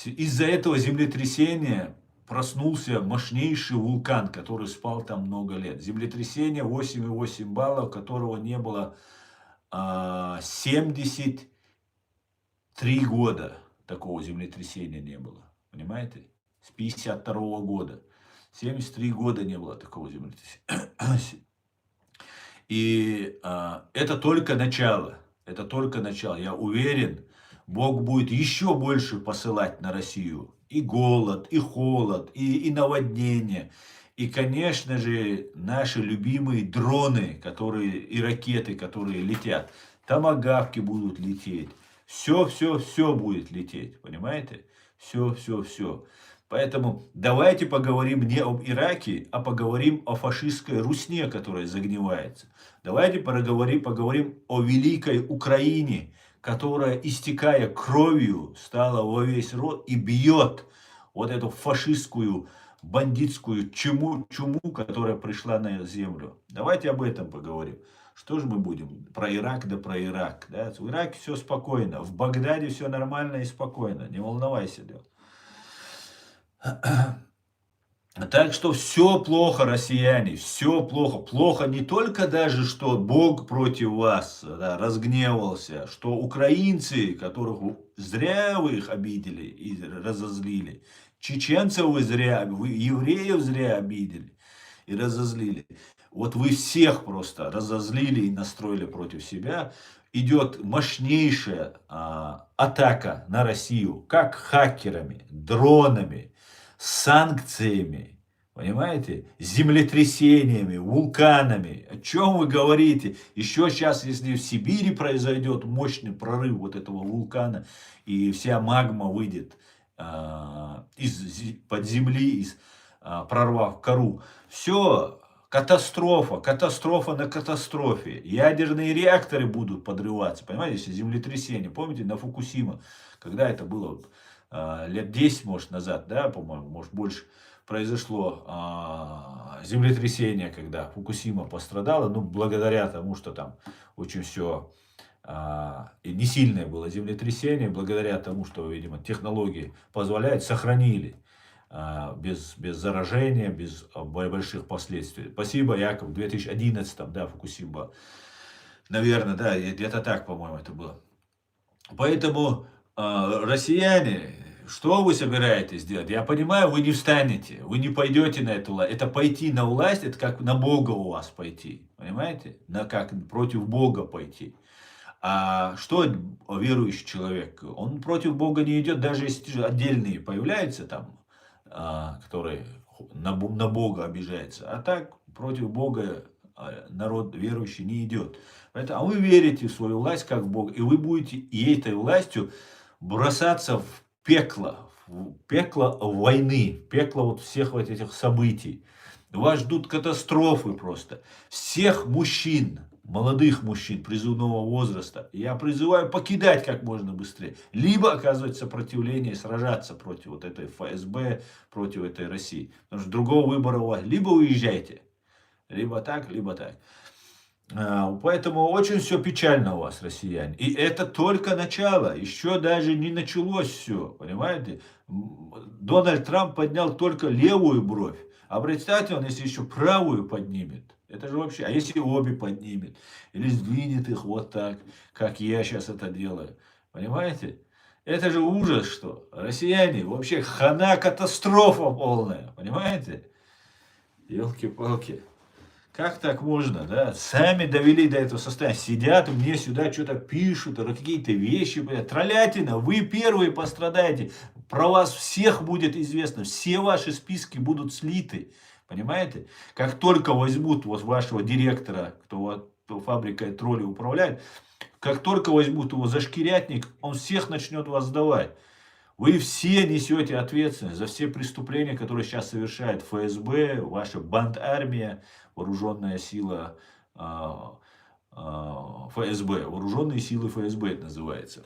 Из-за этого землетрясения проснулся мощнейший вулкан, который спал там много лет. Землетрясение 8,8 баллов, которого не было 73 года. Такого землетрясения не было. Понимаете? С 52 года. 73 года не было такого землетрясения. И это только начало. Это только начало. Я уверен, Бог будет еще больше посылать на Россию. И голод, и холод, и наводнение. И, конечно же, наши любимые дроны, которые, и ракеты, которые летят. Томагавки будут лететь. Все будет лететь. Понимаете? Все. Поэтому давайте поговорим не об Ираке, а поговорим о фашистской русне, которая загнивается. Давайте поговорим о великой Украине, которая, истекая кровью, стала во весь рот и бьет вот эту фашистскую, бандитскую чуму, которая пришла на землю. Давайте об этом поговорим. Что же мы будем? Про Ирак, да про Ирак. Да? В Ираке все спокойно, в Багдаде все нормально и спокойно. Не волновайся, да. Так что все плохо, россияне, все плохо. Плохо не только даже, что Бог против вас, да, разгневался, что украинцы, которых зря вы их обидели и разозлили, чеченцев вы евреев зря обидели и разозлили. Вот вы всех просто разозлили и настроили против себя. Идет мощнейшая атака на Россию, как хакерами, дронами, санкциями, понимаете, землетрясениями, вулканами. О чем вы говорите? Еще сейчас, если в Сибири произойдет мощный прорыв вот этого вулкана, и вся магма выйдет из-под земли, прорвав кору, все, катастрофа на катастрофе. Ядерные реакторы будут подрываться, понимаете, если землетрясение. Помните, на Фукусима, когда это было лет 10, может, назад, да, по-моему, может, больше, произошло землетрясение, когда Фукусима пострадала, ну, благодаря тому, что там очень все не сильное было землетрясение, благодаря тому, что, видимо, технологии позволяют, сохранили без заражения, без больших последствий. Спасибо, Яков, в 2011, да, Фукусима, наверное, да, где-то так, по-моему, это было. Поэтому, россияне, что вы собираетесь делать? Я понимаю, вы не встанете, вы не пойдете на эту власть. Это пойти на власть, это как на Бога у вас пойти, понимаете? Как против Бога пойти. А что верующий человек? Он против Бога не идет, даже если отдельные появляются там, которые на Бога обижаются. А так против Бога народ верующий не идет. Поэтому, а вы верите в свою власть как Бог, и вы будете и этой властью бросаться в пекло войны, в пекло вот всех вот этих событий. Вас ждут катастрофы просто. Всех мужчин, молодых мужчин призывного возраста, я призываю покидать как можно быстрее. Либо оказывать сопротивление, сражаться против вот этой ФСБ, против этой России. Потому что другого выбора у вас. Либо уезжайте. Либо так, либо так. Поэтому очень все печально у вас, россияне. И это только начало, еще даже не началось все, понимаете? Дональд Трамп поднял только левую бровь. А представьте, он если еще правую поднимет, это же вообще, а если обе поднимет, или сдвинет их вот так, как я сейчас это делаю, понимаете? Это же ужас, что россияне, вообще хана, катастрофа полная, понимаете? Елки-палки. Как так можно, да? Сами довели до этого состояния. Сидят, мне сюда что-то пишут, какие-то вещи, блядь. Троллятина, вы первые пострадаете. Про вас всех будет известно. Все ваши списки будут слиты. Понимаете? Как только возьмут вот вашего директора, кто вот фабрикой тролли управляет, как только возьмут его за шкирятник, он всех начнет вас сдавать. Вы все несете ответственность за все преступления, которые сейчас совершает ФСБ, ваша бандармия, вооруженная сила ФСБ, вооруженные силы ФСБ это называется.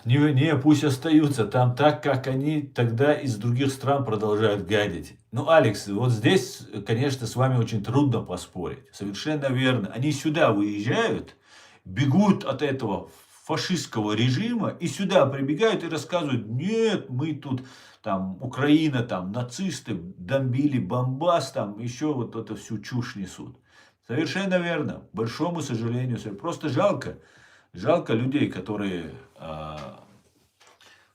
Не, пусть остаются там так, как они тогда из других стран продолжают гадить. Ну, Алекс, вот здесь, конечно, с вами очень трудно поспорить. Совершенно верно. Они сюда выезжают, бегут от этого фашистского режима и сюда прибегают и рассказывают, нет, мы тут, там, Украина, там, нацисты бомбили Бомбас, там, еще вот эту всю чушь несут. Совершенно верно. Большому сожалению, просто жалко. Жалко людей, которые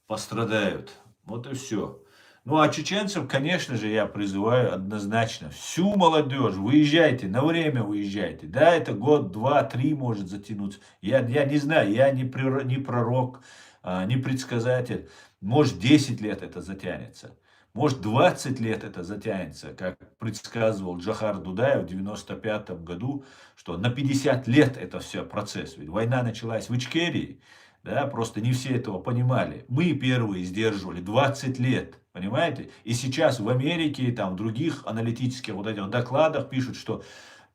пострадают. Вот и все. Ну, а чеченцев, конечно же, я призываю однозначно. Всю молодежь, выезжайте, на время выезжайте. Да, это год, два, три может затянуться. Я не знаю, я не пророк, не предсказатель. Может, 10 лет это затянется. Может, 20 лет это затянется, как предсказывал Джохар Дудаев в 95 году, что на 50 лет это все процесс. Ведь война началась в Ичкерии, да, просто не все этого понимали. Мы первые сдерживали 20 лет, понимаете? И сейчас в Америке и там в других аналитических вот этих докладах пишут, что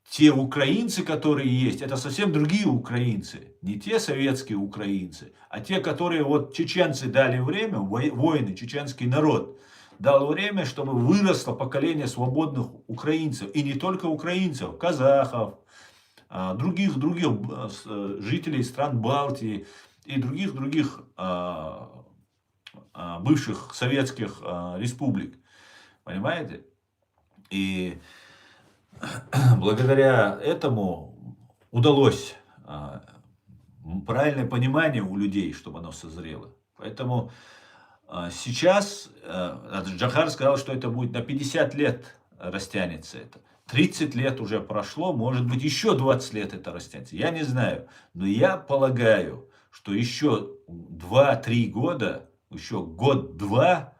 те украинцы, которые есть, это совсем другие украинцы. Не те советские украинцы, а те, которые вот чеченцы дали время, воины, чеченский народ дал время, чтобы выросло поколение свободных украинцев. И не только украинцев, казахов, других жителей стран Балтии и других бывших советских республик. Понимаете? И благодаря этому удалось правильное понимание у людей, чтобы оно созрело. Поэтому сейчас Джохар сказал, что это будет на 50 лет растянется это. 30 лет уже прошло, может быть еще 20 лет это растянется. Я не знаю, но я полагаю, что еще 2-3 года, еще год-два,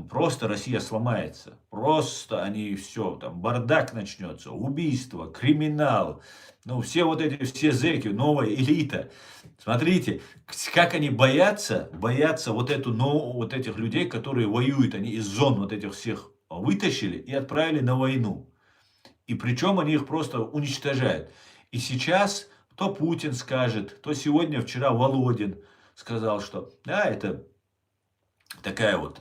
просто Россия сломается. Просто они все, там бардак начнется, убийство, криминал. Ну, все вот эти, все зэки, новая элита. Смотрите, как они боятся вот этих людей, которые воюют. Они из зон вот этих всех вытащили и отправили на войну. И причем они их просто уничтожают. И сейчас то Путин скажет, то сегодня, вчера Володин сказал, что да, это такая вот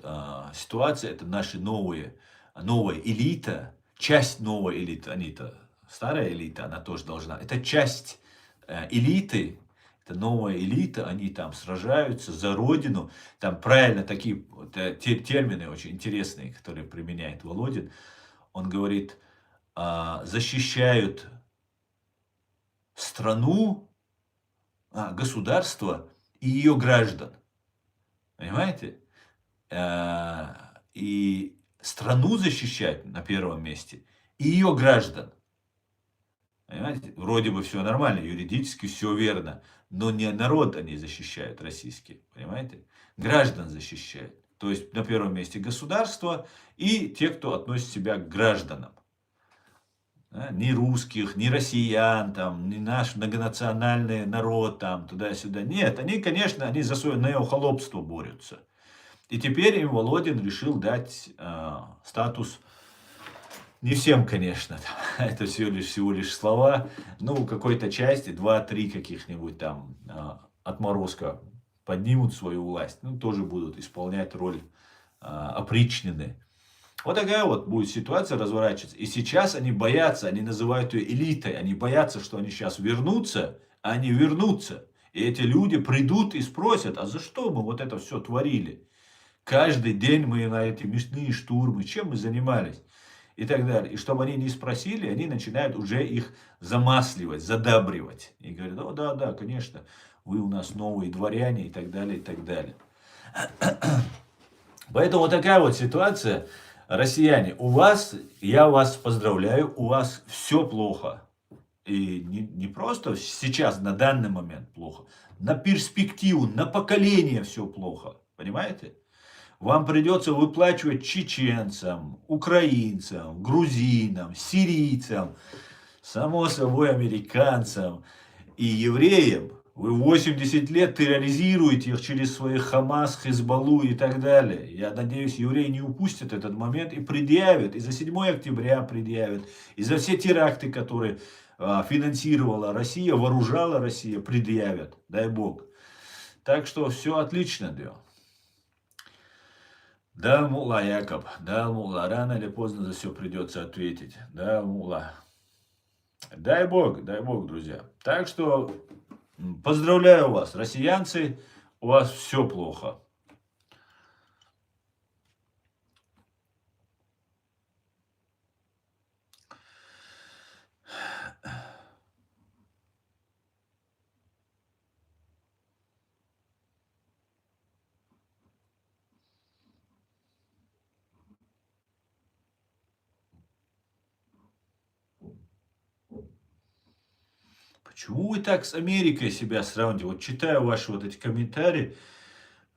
ситуация, это наши новая элита, часть новой элиты, они-то, старая элита, она тоже должна, это часть элиты, это новая элита, они там сражаются за родину, там правильно такие термины очень интересные, которые применяет Володин, он говорит, защищают страну, государство и ее граждан, понимаете? И страну защищать на первом месте, и ее граждан. Понимаете? Вроде бы все нормально, юридически все верно, но не народ они защищают российский, понимаете? Граждан защищают. То есть на первом месте государство и те, кто относит себя к гражданам. Да? Ни русских, ни россиян, там, ни наш многонациональный народ там, туда-сюда. Нет, они, конечно, они за свое неохолопство борются. И теперь им Володин решил дать статус, не всем, конечно, это всего лишь слова, ну, какой-то части, 2-3 каких-нибудь там отморозка поднимут свою власть, ну, тоже будут исполнять роль опричнины. Вот такая вот будет ситуация разворачиваться. И сейчас они боятся, они называют ее элитой, они боятся, что они сейчас вернутся, а они вернутся. И эти люди придут и спросят, а за что мы вот это все творили? Каждый день мы на эти мясные штурмы, чем мы занимались? И так далее. И чтобы они не спросили, они начинают уже их замасливать, задабривать. И говорят, о да, да, конечно, вы у нас новые дворяне и так далее, и так далее. Поэтому вот такая вот ситуация. Россияне, я вас поздравляю, у вас все плохо. И не просто сейчас, на данный момент плохо. На перспективу, на поколение все плохо. Понимаете? Вам придется выплачивать чеченцам, украинцам, грузинам, сирийцам, само собой американцам и евреям. Вы 80 лет терроризируете их через своих Хамас, Хизбаллу и так далее. Я надеюсь, евреи не упустят этот момент и предъявят. И за 7 октября предъявят. И за все теракты, которые финансировала Россия, вооружала Россия, предъявят. Дай Бог. Так что все отлично, да. Да, мула, Якоб, да, мула, рано или поздно за все придется ответить. Да, мула. Дай Бог, друзья. Так что поздравляю вас, россиянцы, у вас все плохо. Почему вы так с Америкой себя сравниваете? Вот читаю ваши вот эти комментарии.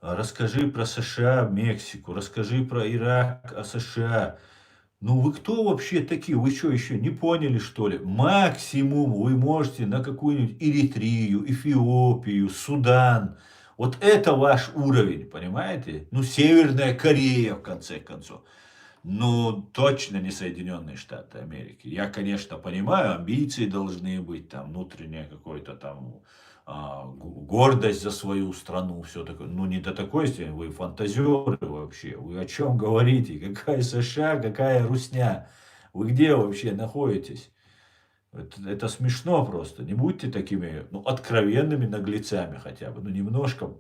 Расскажи про США, Мексику, расскажи про Ирак, США. Ну вы кто вообще такие? Вы что, еще не поняли, что ли? Максимум вы можете на какую-нибудь Эритрию, Эфиопию, Судан. Вот это ваш уровень, понимаете? Ну, Северная Корея, в конце концов. Ну, точно не Соединенные Штаты Америки. Я, конечно, понимаю, амбиции должны быть, там, внутренняя какой-то там гордость за свою страну, все такое. Ну, не до такой степени, вы фантазеры вообще. Вы о чем говорите? Какая США, какая русня? Вы где вообще находитесь? Это смешно просто. Не будьте такими, ну, откровенными наглецами хотя бы. Ну, немножко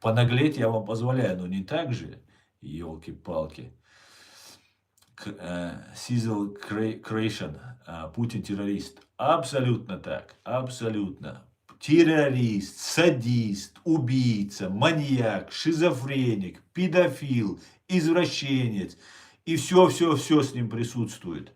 понаглеть я вам позволяю, но не так же. Елки-палки. Сизел Крейшн, Путин террорист. Абсолютно так, абсолютно. Террорист, садист, убийца, маньяк, шизофреник, педофил, извращенец. И все с ним присутствует.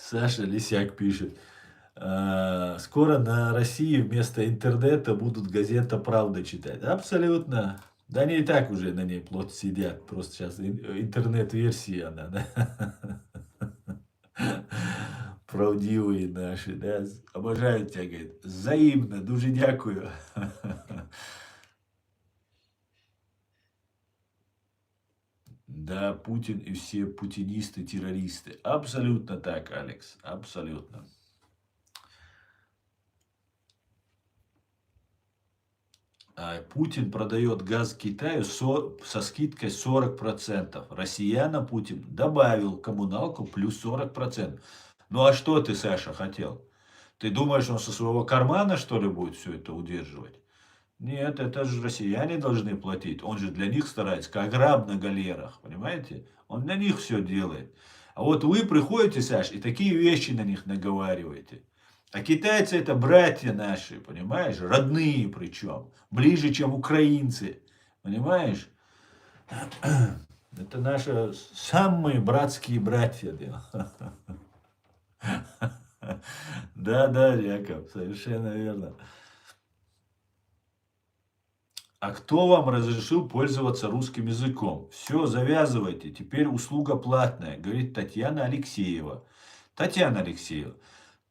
Саша Лисяк пишет. Скоро на России вместо интернета будут газета «Правда» читать. Абсолютно. Да они и так уже на ней плотно сидят. Просто сейчас интернет-версия она, да? Правдивые наши, да? Обожаю тебя, говорит. Взаимно, дуже дякую. Да, Путин и все путинисты, террористы. Абсолютно так, Алекс. Абсолютно. Путин продает газ Китаю со скидкой 40%. Россиянам Путин добавил коммуналку плюс 40%. Ну а что ты, Саша, хотел? Ты думаешь, он со своего кармана, что ли, будет все это удерживать? Нет, это же россияне должны платить. Он же для них старается, как раб на галерах, понимаете? Он для них все делает. А вот вы приходите, Саш, и такие вещи на них наговариваете. А китайцы это братья наши, понимаешь? Родные причем. Ближе, чем украинцы. Понимаешь? Это наши самые братские братья. Да, Яков, совершенно верно. А кто вам разрешил пользоваться русским языком? Все, завязывайте, теперь услуга платная, говорит Татьяна Алексеева. Татьяна Алексеева,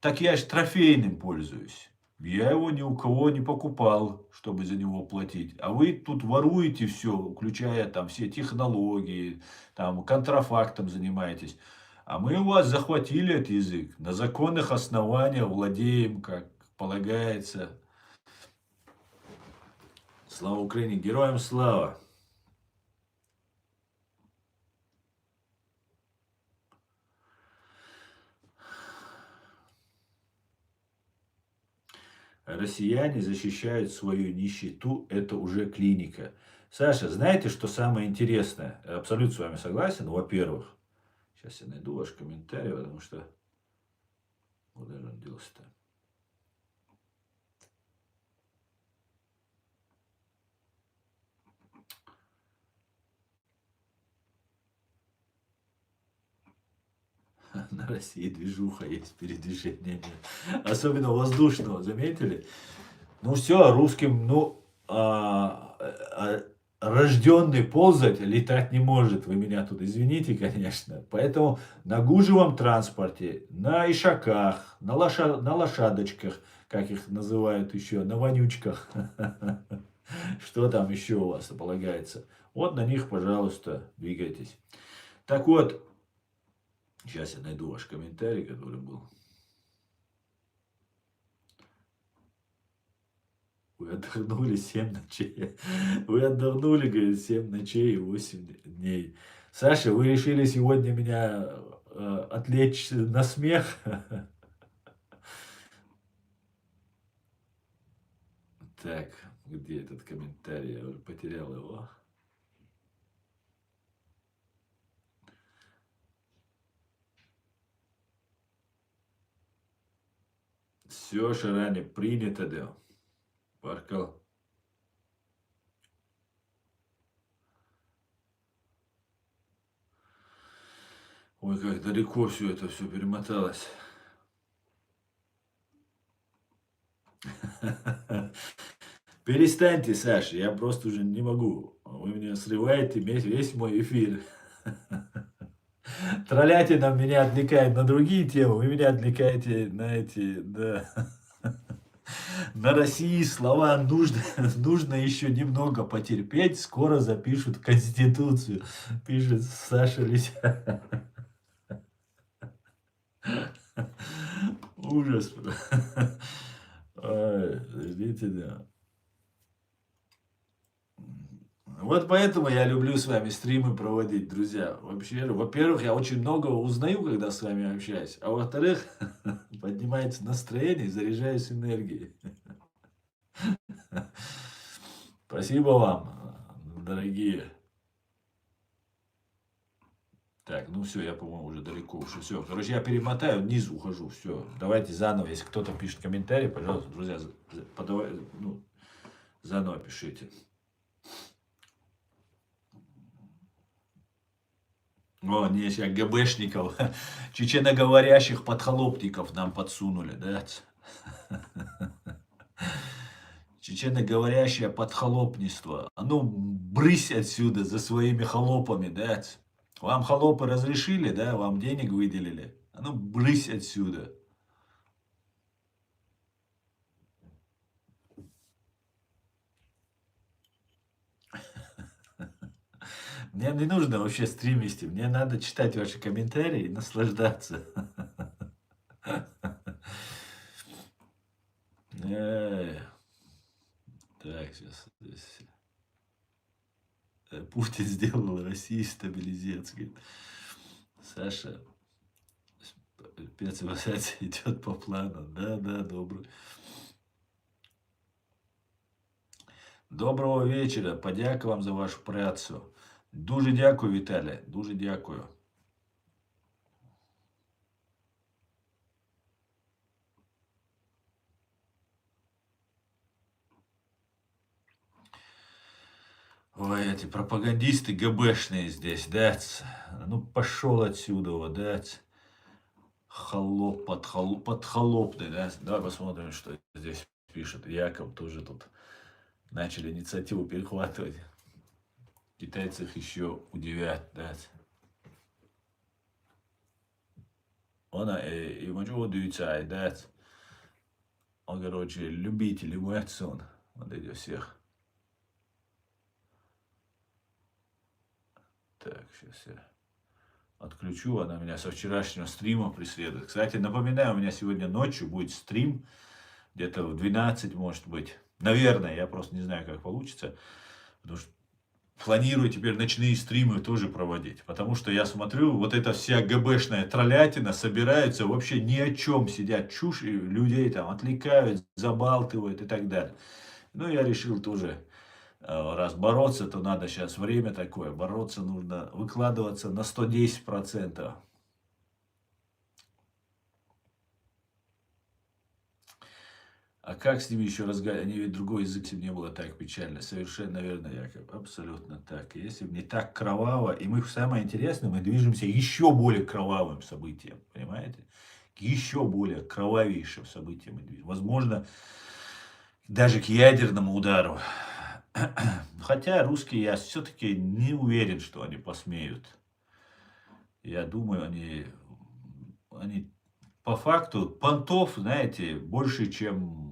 так я ж трофейным пользуюсь. Я его ни у кого не покупал, чтобы за него платить. А вы тут воруете все, включая там все технологии, там контрафактом занимаетесь. А мы у вас захватили этот язык, на законных основаниях владеем, как полагается. Слава Украине, героям слава! Россияне защищают свою нищету, это уже клиника. Саша, знаете, что самое интересное? Я абсолютно с вами согласен, во-первых. Сейчас я найду ваш комментарий, потому что... Куда же он делся-то? На России движуха есть, передвижения нет. Особенно воздушного, заметили? Ну все, русским, ну, рожденный ползать, летать не может. Вы меня тут извините, конечно. Поэтому на гужевом транспорте, на ишаках, на лошадочках, как их называют еще, на вонючках. Что там еще у вас полагается? Вот на них, пожалуйста, двигайтесь. Так вот, сейчас я найду ваш комментарий, который был. Вы отдохнули 7 ночей. Вы отдохнули, говорит, 7 ночей и 8 дней. Саша, вы решили сегодня меня отвлечь на смех? Так, где этот комментарий? Я уже потерял его. Все, Шарани, принято, да. Паркал. Ой, как далеко все это все перемоталось. Перестаньте, Саша, я просто уже не могу. Вы меня срываете весь мой эфир. Троллятина меня отвлекает на другие темы, вы меня отвлекаете на эти, да. На России слова нужно еще немного потерпеть, скоро запишут Конституцию, пишет Саша Лися. Ужас. Ой, ждите, да. Вот поэтому я люблю с вами стримы проводить, друзья. Вообще, во-первых, я очень много узнаю, когда с вами общаюсь. А во-вторых, поднимается настроение и заряжаюсь энергией. Спасибо вам, дорогие. Так, ну все, я, по-моему, уже далеко ушел. Все, короче, я перемотаю, вниз ухожу. Все, давайте заново. Если кто-то пишет комментарий, пожалуйста, друзья, заново пишите. О, не, сейчас ГБшников, чеченоговорящих подхолопников нам подсунули, да? Чеченоговорящее подхолопничество. А ну, брысь отсюда за своими холопами, да? Вам холопы разрешили, да? Вам денег выделили? А ну, брысь отсюда. Мне не нужно вообще стрим вести. Мне надо читать ваши комментарии и наслаждаться. Так, сейчас. Путин сделал Россию стабилизацией. Саша, спецоперация идет по плану. Да, добрый. Доброго вечора. Подяка вам за вашу працю. Дуже дякую, Віталій. Дуже дякую. Ой, эти пропагандисты ГБшные здесь, да? Ну, пошел отсюда, вот, да? Подхолопный, да? Давай посмотрим, что здесь пишет. Яков тоже тут начали инициативу перехватывать. Китайцев еще удивят, да? Ona imaju duyucu, да? Он, короче, любитель мой отцон. Вот этих всех. Так, сейчас я отключу. Она меня со вчерашнего стрима преследует. Кстати, напоминаю, у меня сегодня ночью будет стрим. Где-то в 12, может быть. Наверное, я просто не знаю, как получится. Потому что планирую теперь ночные стримы тоже проводить. Потому что я смотрю, вот эта вся ГБшная троллятина собираются, вообще ни о чем сидят, чушь, и людей там отвлекают, забалтывают и так далее. Ну, я решил тоже, раз бороться, то надо сейчас время такое. Бороться нужно, выкладываться на 110%. А как с ними еще разговаривать? Они ведь другой язык, если бы не было так печально. Совершенно верно, Яков. Абсолютно так. Если бы не так кроваво, и мы, самое интересное, мы движемся еще более кровавым событием. Понимаете? К еще более кровавейшим событиям мы движемся. Возможно, даже к ядерному удару. Хотя русские, я все-таки не уверен, что они посмеют. Я думаю, они по факту понтов, знаете, больше, чем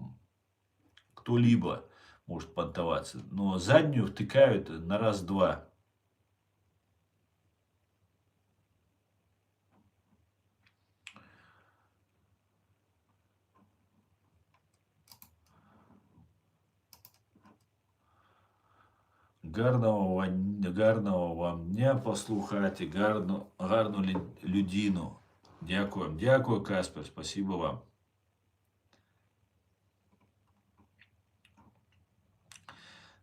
кто-либо может понтоваться. Но заднюю втыкают на раз-два. Гарного вам дня послухати, гарну людину. Дякую, Каспер, спасибо вам.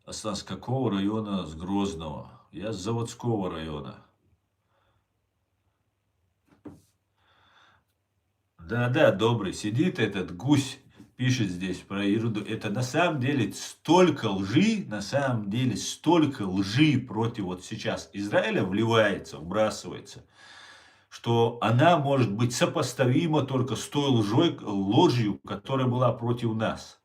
Аслан, с какого района? С Грозного. Я с Заводского района. Да, добрый. Сидит этот гусь, пишет здесь про ерунду. Это на самом деле столько лжи против вот сейчас Израиля вливается, вбрасывается, что она может быть сопоставима только с той ложью, которая была против нас.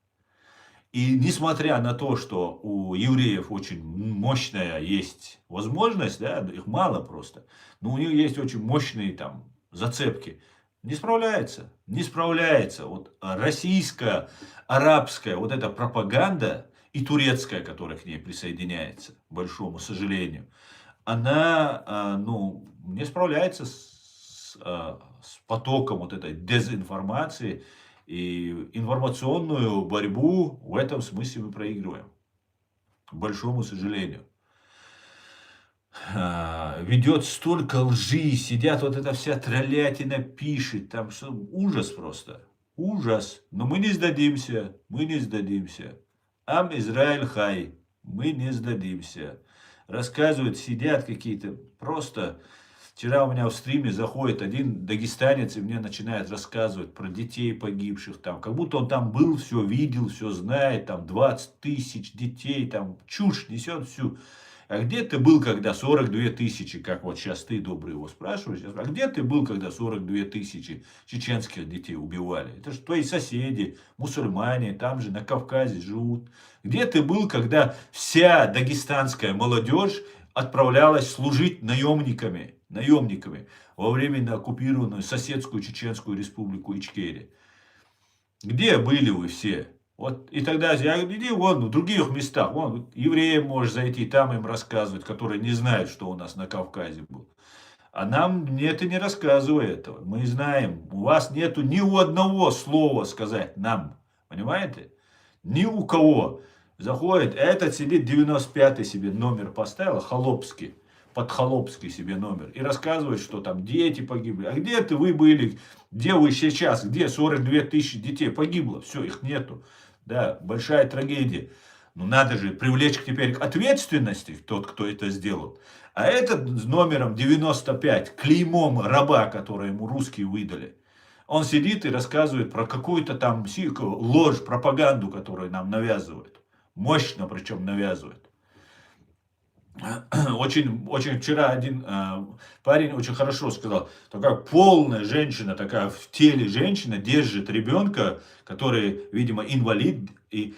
И несмотря на то, что у евреев очень мощная есть возможность, да, их мало просто, но у них есть очень мощные там зацепки, не справляется. Вот российская, арабская вот эта пропаганда и турецкая, которая к ней присоединяется, к большому сожалению, она, не справляется с потоком вот этой дезинформации. И информационную борьбу в этом смысле мы проигрываем. К большому сожалению. Ведет столько лжи, сидят, вот эта вся троллятина пишет, там что, ужас просто, ужас. Но мы не сдадимся. Ам Израиль хай, мы не сдадимся. Рассказывают, сидят какие-то, просто... Вчера у меня в стриме заходит один дагестанец и мне начинает рассказывать про детей погибших там. Как будто он там был, все видел, все знает, там 20 тысяч детей, там чушь несет всю. А где ты был, когда 42 тысячи, как вот сейчас ты, добрый, его спрашиваешь, а где ты был, когда 42 тысячи чеченских детей убивали? Это же твои соседи, мусульмане, там же на Кавказе живут. Где ты был, когда вся дагестанская молодежь отправлялась служить наемниками во временно оккупированную соседскую Чеченскую республику Ичкерия? Где были вы все? Вот, и тогда я говорю, иди вон в других местах, вон евреям можешь зайти, там им рассказывать, которые не знают, что у нас на Кавказе было. А нам ты не рассказывай этого. Мы знаем, у вас нету ни у одного слова сказать нам. Понимаете? Ни у кого. Заходит, этот сидит 95-й себе номер поставил, холопский. Подхолопский себе номер. И рассказывает, что там дети погибли. А где вы были? Где вы сейчас? Где 42 тысячи детей погибло? Все, их нету. Да, большая трагедия. Но надо же привлечь теперь к ответственности тот, кто это сделал. А этот с номером 95, клеймом раба, который ему русские выдали, он сидит и рассказывает про какую-то там ложь, пропаганду, которую нам навязывают. Мощно причем навязывают. Очень вчера один парень очень хорошо сказал, такая полная женщина, такая в теле женщина держит ребенка, который, видимо, инвалид, и,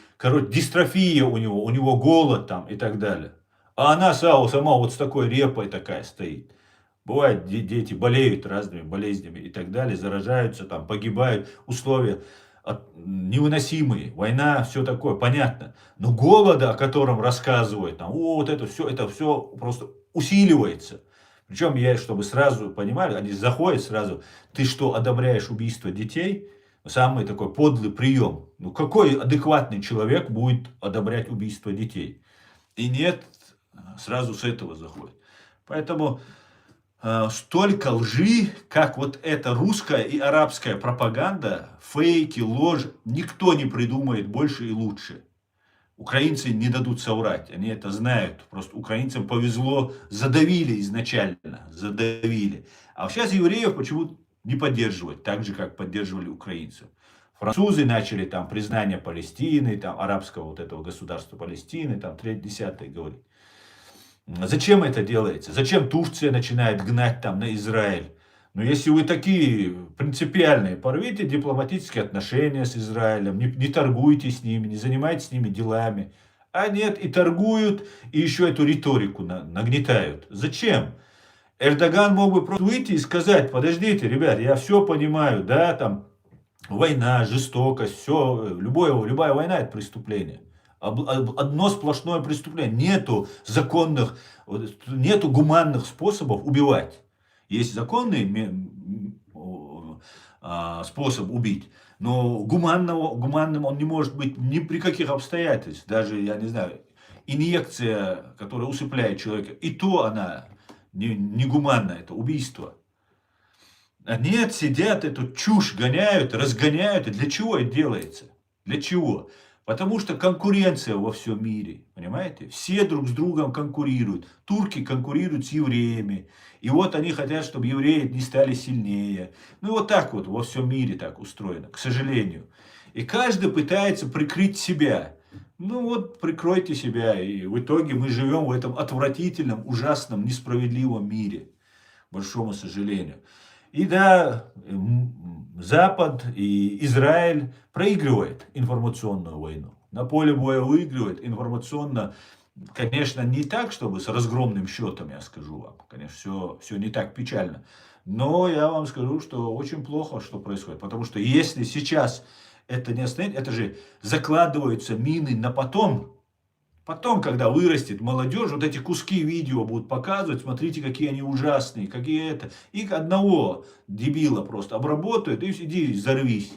дистрофия у него голод там и так далее. А она сама вот с такой репой такая стоит. Бывает, дети болеют разными болезнями и так далее, заражаются, там, погибают, условия. невыносимые, война, все такое, понятно. Но голода, о котором рассказывают, там, вот это все просто усиливается. Причем я, чтобы сразу понимали, они заходят сразу, ты что, одобряешь убийство детей? Самый такой подлый прием. Ну какой адекватный человек будет одобрять убийство детей? И нет, сразу с этого заходит. Поэтому столько лжи, как вот эта русская и арабская пропаганда, фейки, ложь, никто не придумает больше и лучше. Украинцы не дадут соврать, они это знают. Просто украинцам повезло, задавили изначально, задавили. А сейчас евреев почему-то не поддерживают, так же, как поддерживали украинцев. Французы начали там признание Палестины, там арабского вот этого государства Палестины, там 3-10 говорить. Зачем это делается? Зачем Турция начинает гнать там на Израиль? Но если вы такие принципиальные, порвите дипломатические отношения с Израилем, не торгуйте с ними, не занимайтесь с ними делами. А нет, и торгуют, и еще эту риторику нагнетают. Зачем? Эрдоган мог бы просто выйти и сказать: подождите, ребят, я все понимаю, да, там война, жестокость, все, любая война это преступление. Одно сплошное преступление. Нету законных, нету гуманных способов убивать. Есть законный способ убить, но гуманным он не может быть ни при каких обстоятельствах. Даже, я не знаю, инъекция, которая усыпляет человека, и то она не гуманна, это убийство. А нет, сидят, эту чушь гоняют, разгоняют. И для чего это делается? Для чего? Потому что конкуренция во всем мире, понимаете? Все друг с другом конкурируют. Турки конкурируют с евреями. И вот они хотят, чтобы евреи не стали сильнее. Ну вот так вот во всем мире так устроено, к сожалению. И каждый пытается прикрыть себя. Ну вот, прикройте себя. И в итоге мы живем в этом отвратительном, ужасном, несправедливом мире. К большому сожалению. И да, Запад и Израиль проигрывает информационную войну. На поле боя выигрывает информационно, конечно, не так, чтобы с разгромным счетом, я скажу вам. Конечно, все не так печально. Но я вам скажу, что очень плохо, что происходит. Потому что если сейчас это не остановить, это же закладываются мины на потом. Потом, когда вырастет молодежь, вот эти куски видео будут показывать, смотрите, какие они ужасные, какие это. Их одного дебила просто обработают, и иди взорвись.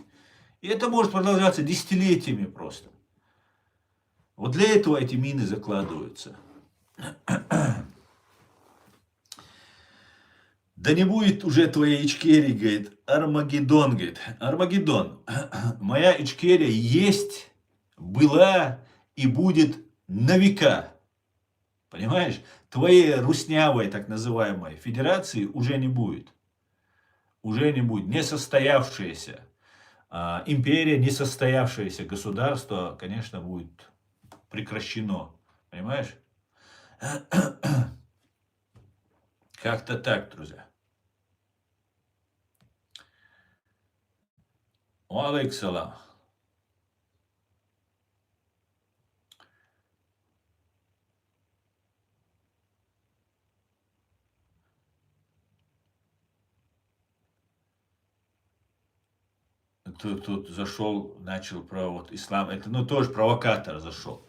И это может продолжаться десятилетиями просто. Вот для этого эти мины закладываются. Да не будет уже твоей Ичкерии, говорит, Армагеддон, говорит. Армагеддон. Моя Ичкерия есть, была и будет на века. Понимаешь? Твоей руснявой, так называемой, федерации уже не будет. Уже не будет. Несостоявшаяся империя, несостоявшееся государство, конечно, будет прекращено. Понимаешь? Как-то так, друзья. Алейкум салам. Тут зашел, начал про вот ислам. Это, ну, тоже провокатор зашел.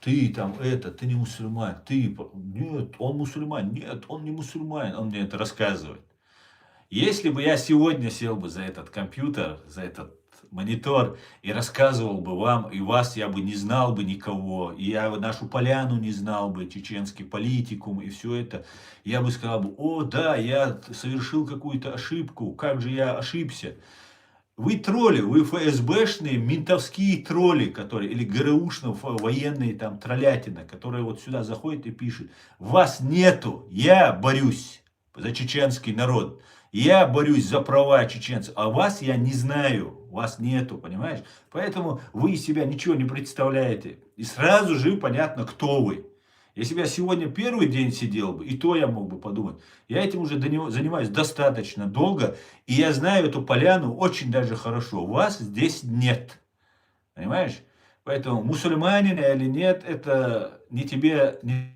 Ты там это, ты не мусульман. Нет, он мусульман. Нет, он не мусульман. Он мне это рассказывает. Если бы я сегодня сел бы за этот компьютер, за этот монитор и рассказывал бы вам, и вас я бы не знал бы никого, и я нашу поляну не знал бы, чеченский политикум и все это, я бы сказал бы: о да, я совершил какую-то ошибку, как же я ошибся. Вы тролли, вы ФСБшные, ментовские тролли, которые, или ГРУшные, военные там троллятина, которые вот сюда заходят и пишут: вас нету, я борюсь за чеченский народ. Я борюсь за права чеченцев, а вас я не знаю, вас нету, понимаешь? Поэтому вы из себя ничего не представляете. И сразу же понятно, кто вы. Если бы я сегодня первый день сидел бы, и то я мог бы подумать. Я этим уже занимаюсь достаточно долго, и я знаю эту поляну очень даже хорошо. Вас здесь нет. Понимаешь? Поэтому мусульманин или нет, это не тебе, не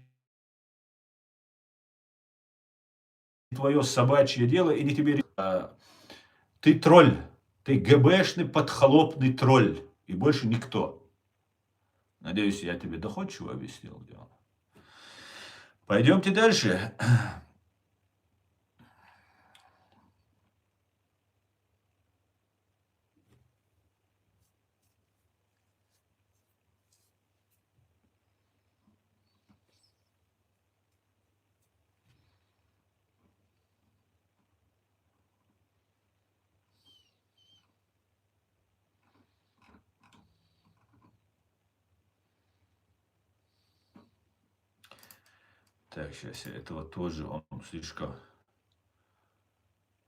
твое собачье дело, и не тебе. Ты тролль. Ты ГБшный подхолопный тролль. И больше никто. Надеюсь, я тебе доходчиво объяснил дело. Пойдемте дальше. Так, сейчас я этого тоже, он слишком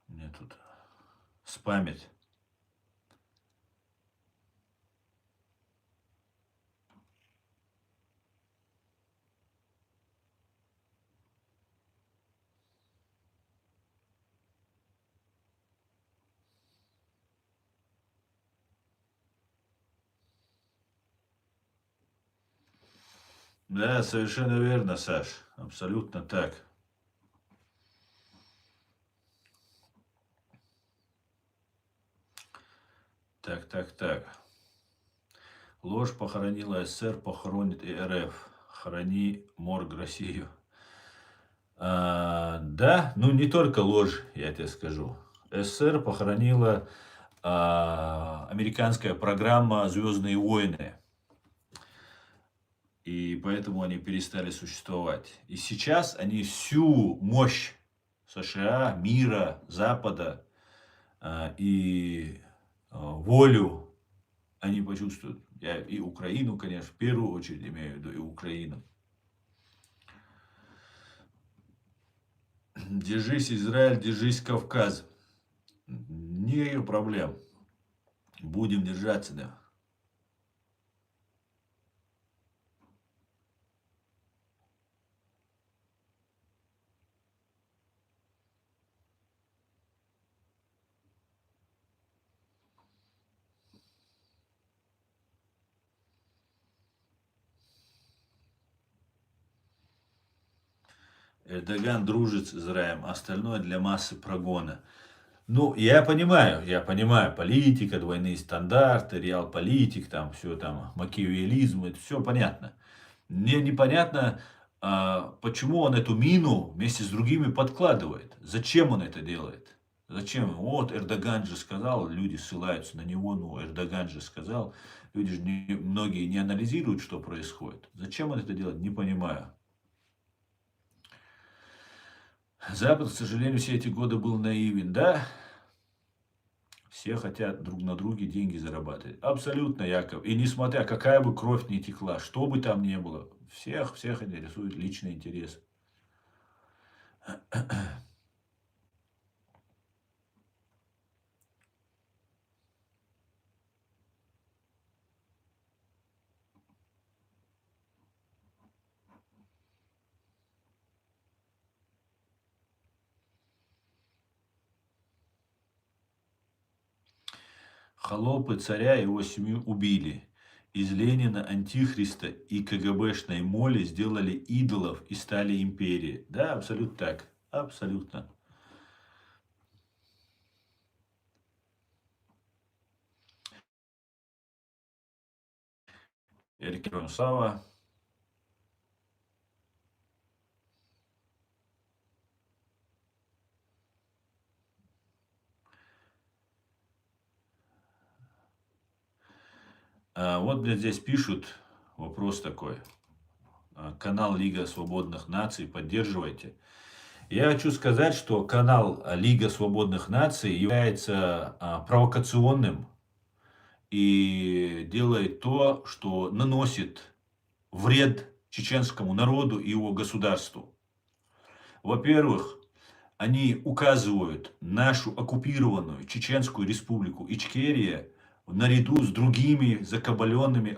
мне тут спамит. Да, совершенно верно, Саш. Абсолютно так. Так. Ложь похоронила СССР, похоронит и РФ. Храни морг Россию. Да, ну не только ложь, я тебе скажу. СССР похоронила американская программа «Звездные войны». И поэтому они перестали существовать. И сейчас они всю мощь США, мира, Запада и волю они почувствуют. Я и Украину, конечно, в первую очередь имею в виду, и Украину. Держись, Израиль, держись, Кавказ. Никаких проблем. Будем держаться, да. Эрдоган дружит с Израилем, остальное для массы прогона. Ну, я понимаю, политика, двойные стандарты, реал-политик, там все там, макиавеллизм, это все понятно. Мне непонятно, почему он эту мину вместе с другими подкладывает. Зачем он это делает? Зачем? Вот Эрдоган же сказал, люди ссылаются на него, ну Эрдоган же сказал. Люди же многие не анализируют, что происходит. Зачем он это делает, не понимаю. Запад, к сожалению, все эти годы был наивен, да? Все хотят друг на друге деньги зарабатывать. Абсолютно, Яков. И несмотря, какая бы кровь ни текла, что бы там ни было, всех интересует личный интерес. Холопы царя и его семью убили. Из Ленина, Антихриста и КГБшной моли сделали идолов и стали империей. Да, абсолютно так. Абсолютно. Эрик Сава. Вот, блядь, здесь пишут, вопрос такой. Канал Лига Свободных Наций, поддерживайте. Я хочу сказать, что канал Лига Свободных Наций является провокационным и делает то, что наносит вред чеченскому народу и его государству. Во-первых, они указывают нашу оккупированную Чеченскую республику Ичкерия наряду с другими закабаленными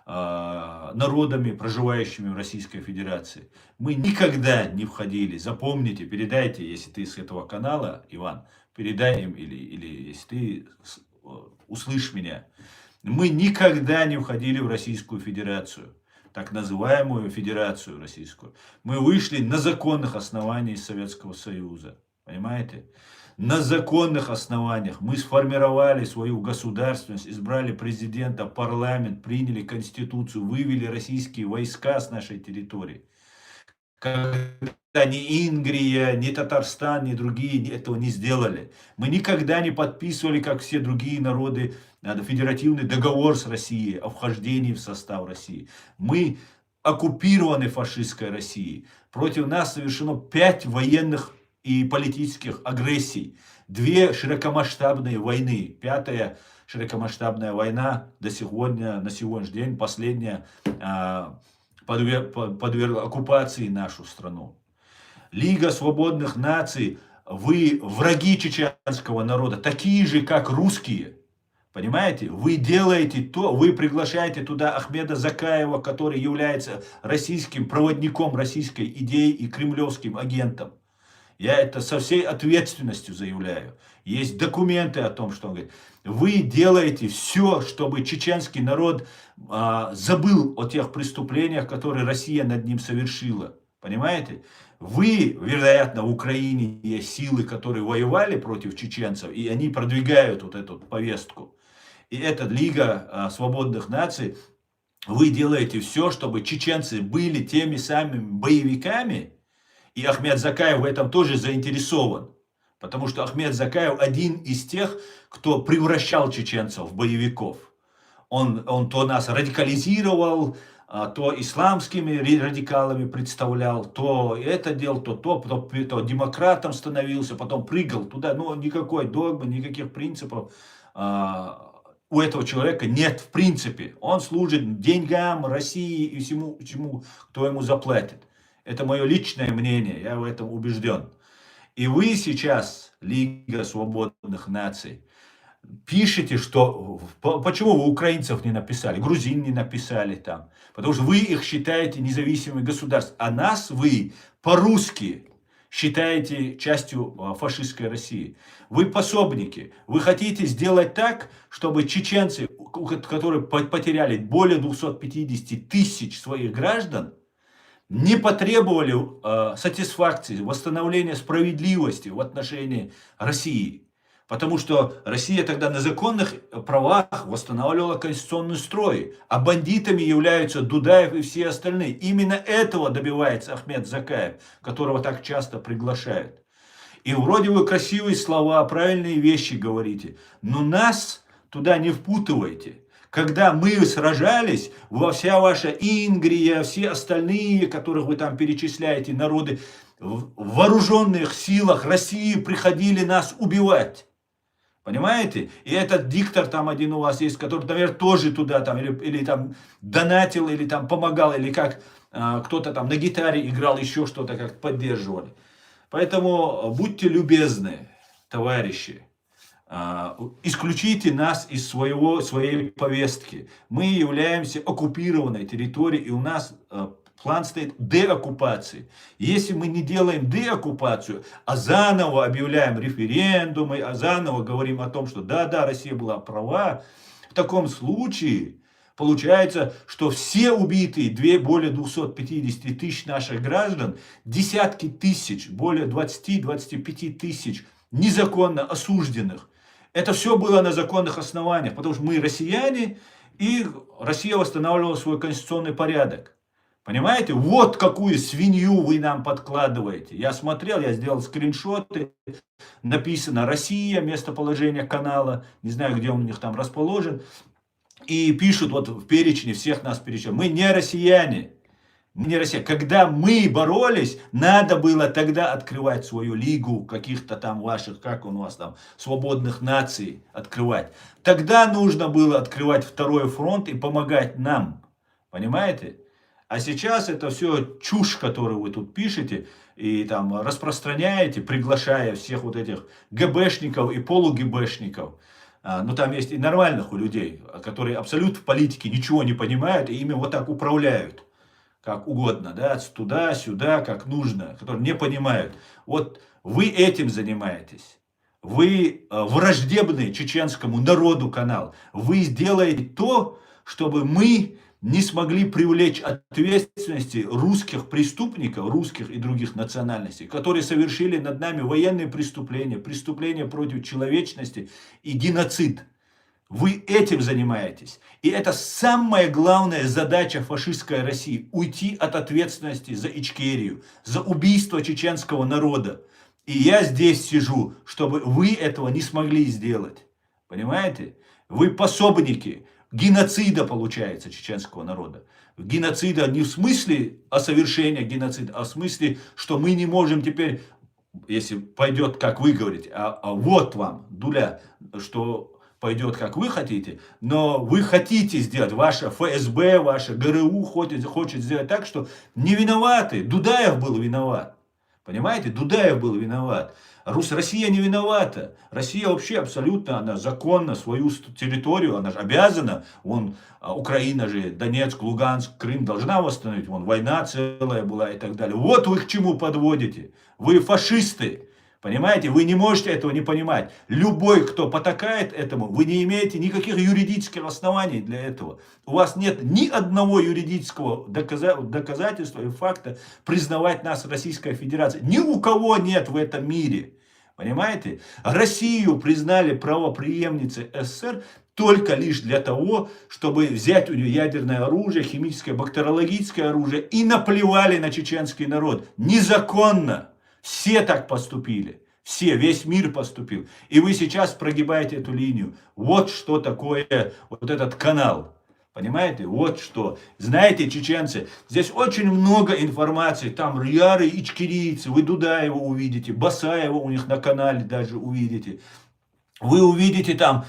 народами, проживающими в Российской Федерации. Мы никогда не входили, запомните, передайте, если ты с этого канала, Иван, передай им, или если ты услышь меня. Мы никогда не входили в Российскую Федерацию, так называемую Федерацию Российскую. Мы вышли на законных основаниях из Советского Союза, понимаете? на законных основаниях. Мы сформировали свою государственность, избрали президента, парламент, приняли конституцию, вывели российские войска с нашей территории. Когда ни Ингрия, ни Татарстан, ни другие этого не сделали. Мы никогда не подписывали, как все другие народы, федеративный договор с Россией о вхождении в состав России. Мы оккупированы фашистской Россией. Против нас совершено 5 военных и политических агрессий. 2 широкомасштабные войны. 5-я широкомасштабная война на сегодняшний день, последняя, подвергла оккупации нашу страну. Лига свободных наций, вы враги чеченского народа, такие же, как русские. Понимаете? Вы делаете то, вы приглашаете туда Ахмеда Закаева, который является российским проводником российской идеи и кремлевским агентом. Я это со всей ответственностью заявляю. Есть документы о том, что он говорит. Вы делаете все, чтобы чеченский народ забыл о тех преступлениях, которые Россия над ним совершила. Понимаете? Вы, вероятно, в Украине есть силы, которые воевали против чеченцев, и они продвигают вот эту повестку. И эта Лига свободных наций, вы делаете все, чтобы чеченцы были теми самыми боевиками, и Ахмед Закаев в этом тоже заинтересован. Потому что Ахмед Закаев один из тех, кто превращал чеченцев в боевиков. Он то нас радикализировал, то исламскими радикалами представлял, то это делал, то демократом становился, потом прыгал туда. Но никакой догмы, никаких принципов у этого человека нет в принципе. Он служит деньгам, России и всему, кто ему заплатит. Это мое личное мнение, я в этом убежден. И вы сейчас, Лига свободных наций, пишете, что... Почему вы украинцев не написали, грузин не написали там? Потому что вы их считаете независимыми государствами, а нас вы по-русски считаете частью фашистской России. Вы пособники. Вы хотите сделать так, чтобы чеченцы, которые потеряли более 250 тысяч своих граждан, не потребовали сатисфакции, восстановления справедливости в отношении России. Потому что Россия тогда на законных правах восстанавливала конституционный строй, а бандитами являются Дудаев и все остальные. Именно этого добивается Ахмед Закаев, которого так часто приглашают. И вроде вы красивые слова, правильные вещи говорите, но нас туда не впутывайте. Когда мы сражались, вся ваша Ингрия, все остальные, которых вы там перечисляете, народы в вооруженных силах России приходили нас убивать. Понимаете? И этот диктор там один у вас есть, который, наверное, тоже туда там или там донатил, или там помогал, или как кто-то там на гитаре играл, еще что-то как поддерживали. Поэтому будьте любезны, товарищи. Исключите нас из своей повестки. Мы являемся оккупированной территорией, и у нас план стоит деоккупации. Если мы не делаем деоккупацию, а заново объявляем референдумы, а заново говорим о том, что да, Россия была права, в таком случае получается, что все убитые, более 250 тысяч наших граждан, десятки тысяч, более 20-25 тысяч незаконно осужденных, это все было на законных основаниях, потому что мы россияне, и Россия восстанавливала свой конституционный порядок. Понимаете? Вот какую свинью вы нам подкладываете. Я смотрел, я сделал скриншоты, написано «Россия», местоположение канала, не знаю, где он у них там расположен, и пишут вот в перечне, всех нас перечисляют. Мы не россияне. Не Россия. Когда мы боролись, надо было тогда открывать свою лигу каких-то там ваших, как у вас там, свободных наций открывать. Тогда нужно было открывать второй фронт и помогать нам. Понимаете? А сейчас это все чушь, которую вы тут пишете и там распространяете, приглашая всех вот этих ГБшников и полуГБшников. Но там есть и нормальных у людей, которые абсолютно в политике ничего не понимают и ими вот так управляют. Как угодно, да, туда-сюда, как нужно, которые не понимают. Вот вы этим занимаетесь. Вы враждебный чеченскому народу канал. Вы сделаете то, чтобы мы не смогли привлечь ответственности русских преступников, русских и других национальностей, которые совершили над нами военные преступления, преступления против человечности и геноцид. Вы этим занимаетесь. И это самая главная задача фашистской России – уйти от ответственности за Ичкерию, за убийство чеченского народа. И я здесь сижу, чтобы вы этого не смогли сделать. Понимаете? Вы пособники геноцида, получается, чеченского народа. Геноцида не в смысле совершения геноцида, а в смысле, что мы не можем теперь, если пойдет, как вы говорите, а вот вам, дуля, что пойдет, как вы хотите, но вы хотите сделать, ваше ФСБ, ваше ГРУ хочет сделать так, что не виноваты. Дудаев был виноват. Понимаете? Дудаев был виноват. Россия не виновата. Россия вообще абсолютно, она законно свою территорию, она же обязана, Украина же, Донецк, Луганск, Крым должна восстановить, война целая была и так далее. Вот вы к чему подводите. Вы фашисты. Понимаете, вы не можете этого не понимать. Любой, кто потакает этому, вы не имеете никаких юридических оснований для этого. У вас нет ни одного юридического доказательства и факта признавать нас Российской Федерацией. Ни у кого нет в этом мире. Понимаете? Россию признали правопреемницей СССР только лишь для того, чтобы взять у нее ядерное оружие, химическое, бактериологическое оружие и наплевали на чеченский народ. Незаконно. Все так поступили. Все, весь мир поступил. И вы сейчас прогибаете эту линию. Вот что такое вот этот канал. Понимаете? Вот что. Знаете, чеченцы, здесь очень много информации. Там рьяры, ичкерийцы. Вы Дудаева увидите, Басаева у них на канале даже увидите. Вы увидите там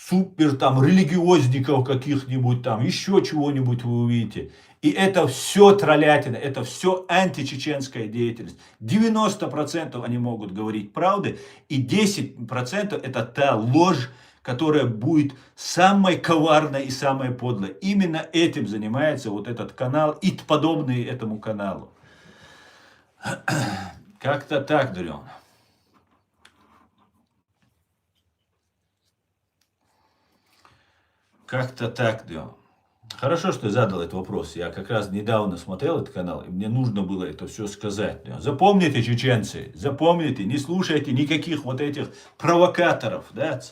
супер религиозников каких-нибудь там, еще чего-нибудь вы увидите. И это все троллятина, это все античеченская деятельность. 90% они могут говорить правды, и 10% это та ложь, которая будет самой коварной и самой подлой. Именно этим занимается вот этот канал и подобные этому каналу. Как-то так, Дрон. Как-то так, Дрон. Хорошо, что я задал этот вопрос. Я как раз недавно смотрел этот канал, и мне нужно было это все сказать. Запомните, чеченцы, запомните, не слушайте никаких вот этих провокаторов, да,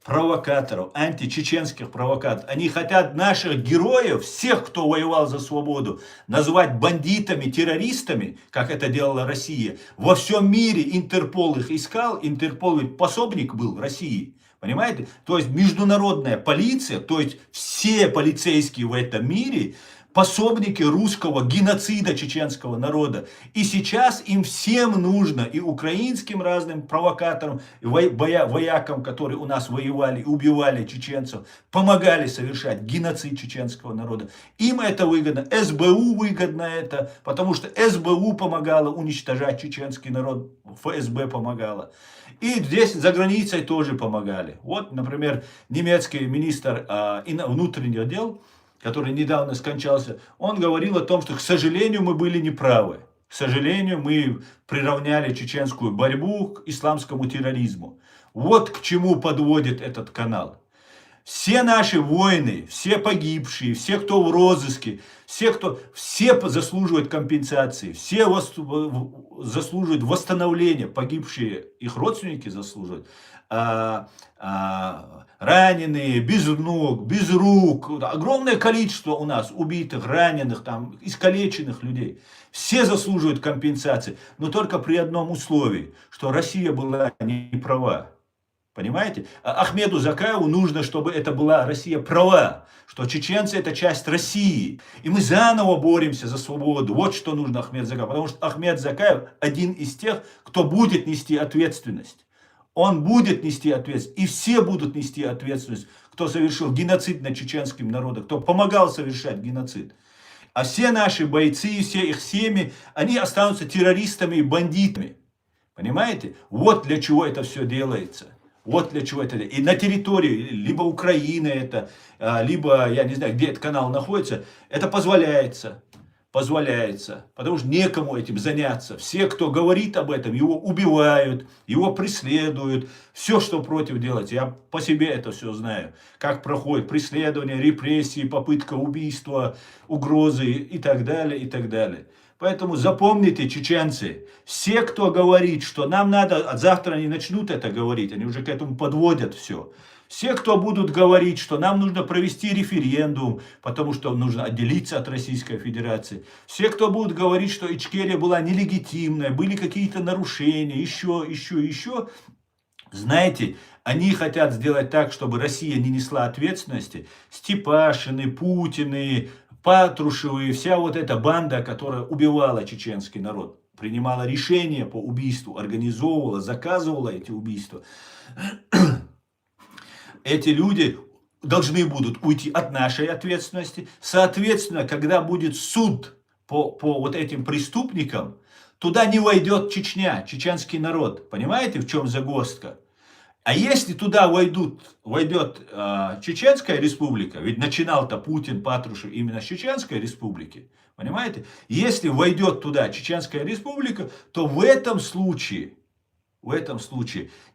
провокаторов, античеченских провокаторов. Они хотят наших героев, всех, кто воевал за свободу, назвать бандитами, террористами, как это делала Россия. Во всем мире Интерпол их искал, Интерпол ведь пособник был России. Понимаете? То есть международная полиция, то есть все полицейские в этом мире пособники русского геноцида чеченского народа. И сейчас им всем нужно, и украинским разным провокаторам, и воякам, которые у нас воевали и убивали чеченцев, помогали совершать геноцид чеченского народа. Им это выгодно, СБУ выгодно это, потому что СБУ помогала уничтожать чеченский народ, ФСБ помогала. И здесь за границей тоже помогали. Вот, например, немецкий министр внутренних дел, который недавно скончался, он говорил о том, что, к сожалению, мы были неправы. К сожалению, мы приравняли чеченскую борьбу к исламскому терроризму. Вот к чему подводит этот канал. Все наши воины, все погибшие, все, кто в розыске, все заслуживают компенсации, все заслуживают восстановления, погибшие их родственники заслуживают, раненые, без ног, без рук, огромное количество у нас убитых, раненых, там, искалеченных людей. Все заслуживают компенсации, но только при одном условии, что Россия была не права. Понимаете? Ахмеду Закаеву нужно, чтобы это была Россия права, что чеченцы это часть России. И мы заново боремся за свободу. Вот что нужно Ахмеду Закаеву. Потому что Ахмед Закаев один из тех, кто будет нести ответственность. Он будет нести ответственность. И все будут нести ответственность, кто совершил геноцид над чеченским народом, кто помогал совершать геноцид. А все наши бойцы, все их семьи, они останутся террористами и бандитами. Понимаете? Вот для чего это все делается. Вот для чего это. И на территории либо Украины это, либо, я не знаю, где этот канал находится, это позволяется. позволяется, потому что некому этим заняться. Все, кто говорит об этом, его убивают, его преследуют, все, что против делать. Я по себе это все знаю, как проходит преследование, репрессии, попытка убийства, угрозы и так далее, и так далее. Поэтому запомните, чеченцы, все, кто говорит, что нам надо, а завтра они начнут это говорить, они уже к этому подводят все. Все, кто будут говорить, что нам нужно провести референдум, потому что нужно отделиться от Российской Федерации. Все, кто будут говорить, что Ичкерия была нелегитимная, были какие-то нарушения, еще. Знаете, они хотят сделать так, чтобы Россия не несла ответственности. Степашины, Путины, Патрушевы, вся вот эта банда, которая убивала чеченский народ, принимала решения по убийству, организовывала, заказывала эти убийства. Эти люди должны будут уйти от нашей ответственности. Соответственно, когда будет суд по вот этим преступникам, туда не войдет Чечня, чеченский народ. Понимаете, в чем загвоздка? А если туда войдет Чеченская республика, ведь начинал-то Путин, Патрушев именно с Чеченской республики, понимаете? Если войдет туда Чеченская республика, то в этом случае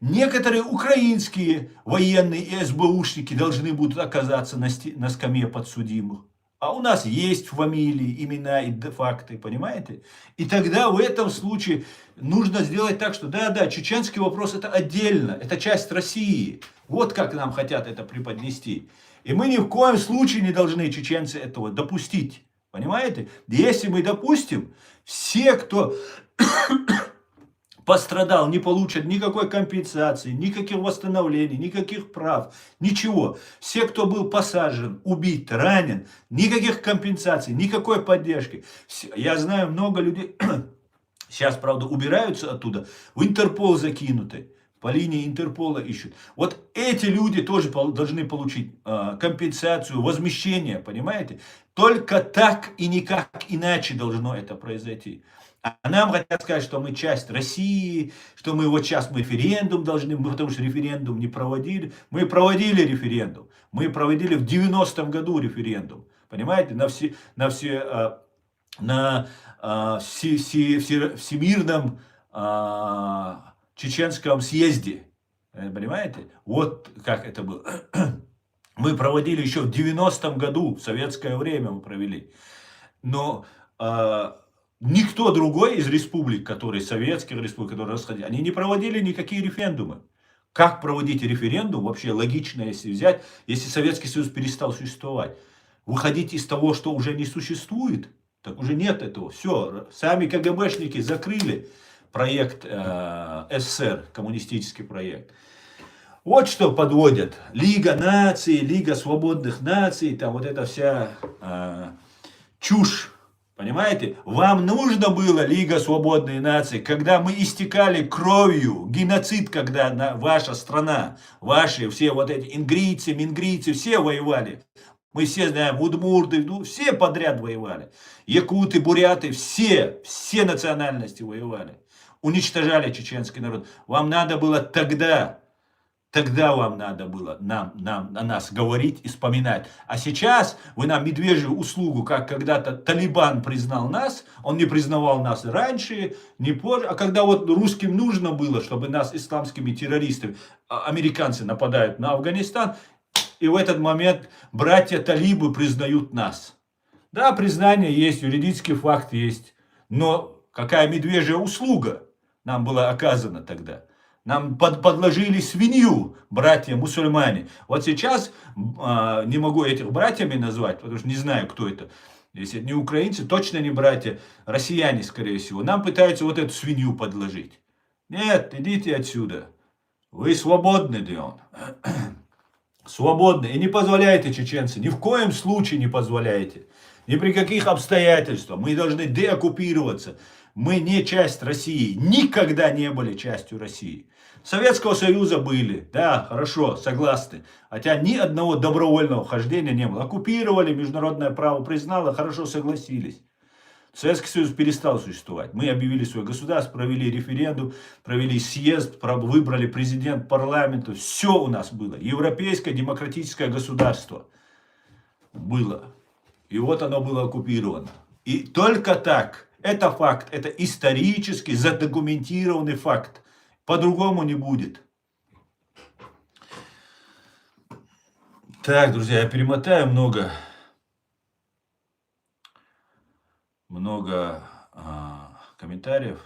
некоторые украинские военные и СБУшники должны будут оказаться на скамье подсудимых. А у нас есть фамилии, имена и факты, понимаете? И тогда в этом случае нужно сделать так, что да, чеченский вопрос это отдельно, это часть России. Вот как нам хотят это преподнести. И мы ни в коем случае не должны, чеченцы, этого допустить. Понимаете? Если мы допустим, все, кто пострадал, не получат никакой компенсации, никаких восстановлений, никаких прав, ничего. Все, кто был посажен, убит, ранен, никаких компенсаций, никакой поддержки. Я знаю много людей, сейчас, правда, убираются оттуда, в Интерпол закинуты, по линии Интерпола ищут. Вот эти люди тоже должны получить компенсацию, возмещение, понимаете? Только так и никак иначе должно это произойти. А нам хотят сказать, что мы часть России, что мы вот сейчас референдум должны, потому что референдум не проводили. Мы проводили референдум. Мы проводили в 90-м году референдум. Понимаете, на Всемирном чеченском съезде. Понимаете? Вот как это было. Мы проводили еще в 90-м году, в советское время мы провели. Но никто другой из республик, которые советских республик, которые расходили, они не проводили никакие референдумы. Как проводить референдум, вообще логично, если взять, если Советский Союз перестал существовать? Выходить из того, что уже не существует? Так уже нет этого. Все, сами КГБшники закрыли проект СССР, коммунистический проект. Вот что подводят. Лига наций, Лига свободных наций, там вот эта вся чушь. Понимаете? Вам нужно было, Лига свободной наций, когда мы истекали кровью, геноцид, когда ваша страна, ваши все вот эти ингрийцы, мингрийцы, все воевали. Мы все знаем, удмурты, все подряд воевали. Якуты, буряты, все национальности воевали. Уничтожали чеченский народ. Вам надо было тогда вам надо было о нас говорить и вспоминать. А сейчас вы нам медвежью услугу, как когда-то Талибан признал нас, он не признавал нас раньше, не позже. А когда вот русским нужно было, чтобы нас исламскими террористами, американцы нападают на Афганистан, и в этот момент братья талибы признают нас. Да, признание есть, юридический факт есть, но какая медвежья услуга нам была оказана тогда? Нам подложили свинью, братья-мусульмане. Вот сейчас не могу этих братьями назвать, потому что не знаю, кто это. Если это не украинцы, точно не братья, россияне, скорее всего. Нам пытаются вот эту свинью подложить. Нет, идите отсюда. Вы свободны, Дион. Свободны. И не позволяйте, чеченцы, ни в коем случае не позволяйте. Ни при каких обстоятельствах. Мы должны деоккупироваться. Мы не часть России. Никогда не были частью России. Советского Союза были. Да, хорошо, согласны. Хотя ни одного добровольного вхождения не было. Оккупировали, международное право признало, хорошо согласились. Советский Союз перестал существовать. Мы объявили свое государство, провели референдум, провели съезд, выбрали президент, парламент. Все у нас было. Европейское демократическое государство было. И вот оно было оккупировано. И только так. Это факт. Это исторически задокументированный факт. По-другому не будет. Так, друзья, я перемотаю много комментариев.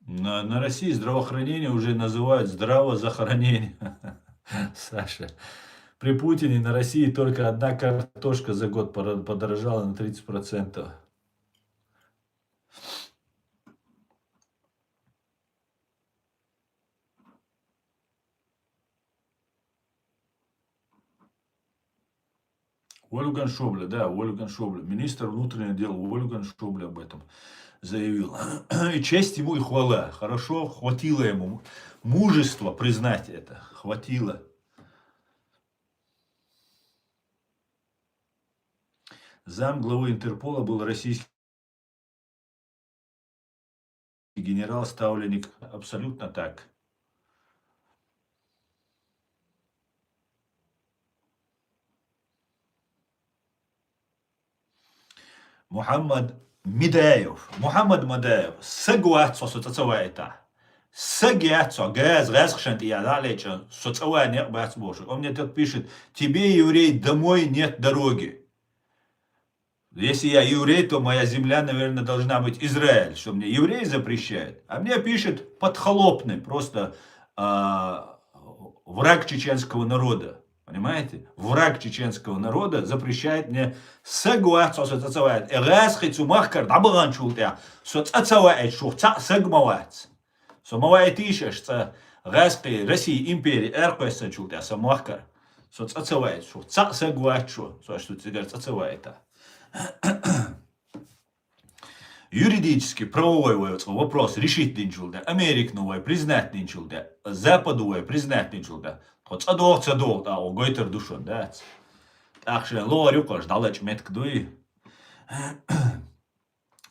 На России здравоохранение уже называют здравозахоронение. Саша, при Путине на России только одна картошка за год подорожала на 30%. Вольфган Шобле, да, Вольфган Шобле, министр внутренних дел Вольфган Шобле об этом заявил. И честь ему и хвала. Хорошо, хватило ему мужества признать это. Хватило. Зам главы Интерпола был российский генерал-ставленник. Абсолютно так. Мухаммад Мадаев. Сагуат соцацавайта. Сагиатсо, газ хшант и адалеча, соцавай не бац боже. Он мне тут пишет, тебе, еврей, домой нет дороги. Если я еврей, то моя земля, наверное, должна быть Израиль, что мне еврей запрещает. А мне пишет подхолопный, просто враг чеченского народа. Понимаете? Враг чеченского народа запрещает мне сагуат соцацавайт. Эрас хицумахкар дабаган чултя. Соцацавайт шухца сагмават. Самавайт ишеш ца раски России империи эрквеса чултя самахкар. Соцацавайт шухца сагуат шу. Что теперь цацавайта. Юридически, правовой вопрос решить динчулда, Америкновой признать динчулда, Западовой признать динчулда. Хоть цадох, да, огойтер душон, да. Так что лорю кош далеч метк дуи.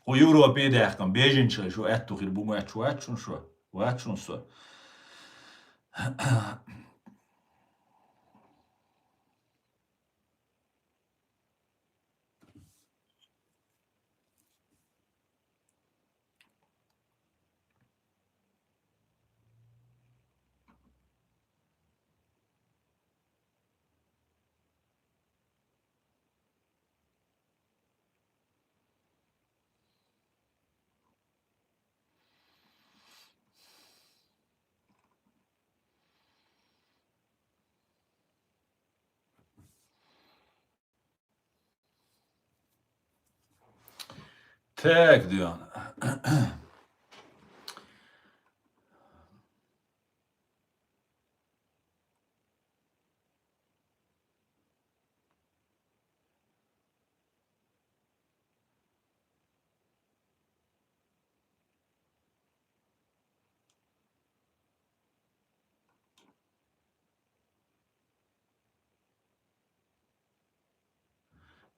У Европе дахкам беженче, что это хир бумач, вачун шо. Так, Дион.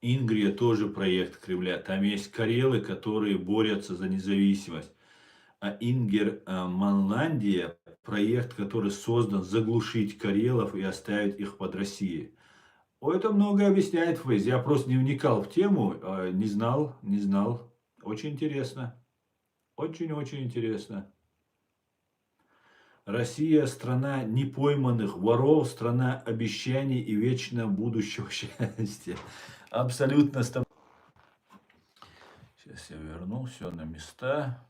Ингрия тоже проект Кремля. Там есть карелы, которые борются за независимость. А Ингер Манландия проект, который создан заглушить карелов и оставить их под Россией. Это много объясняет Фейс. Я просто не вникал в тему, не знал. Очень интересно. Очень-очень интересно. Россия – страна непойманных воров, страна обещаний и вечного будущего счастья. Абсолютно. Сейчас я верну все на места.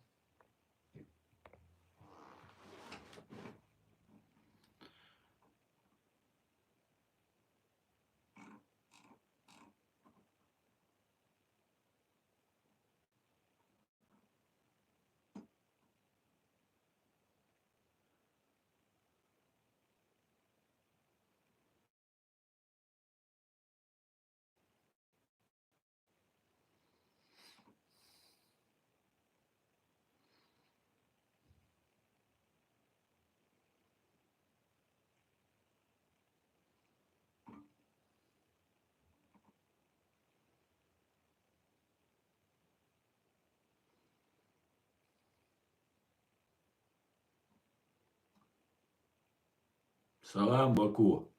Салам, Баку.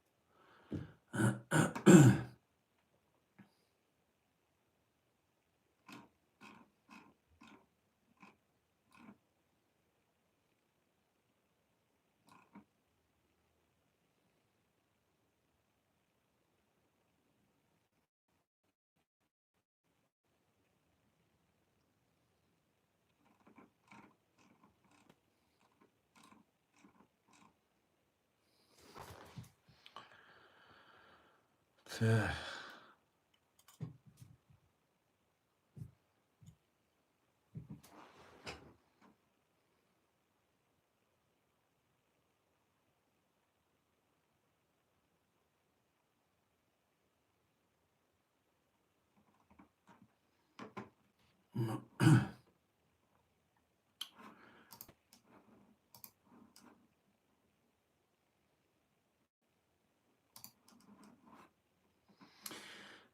Так.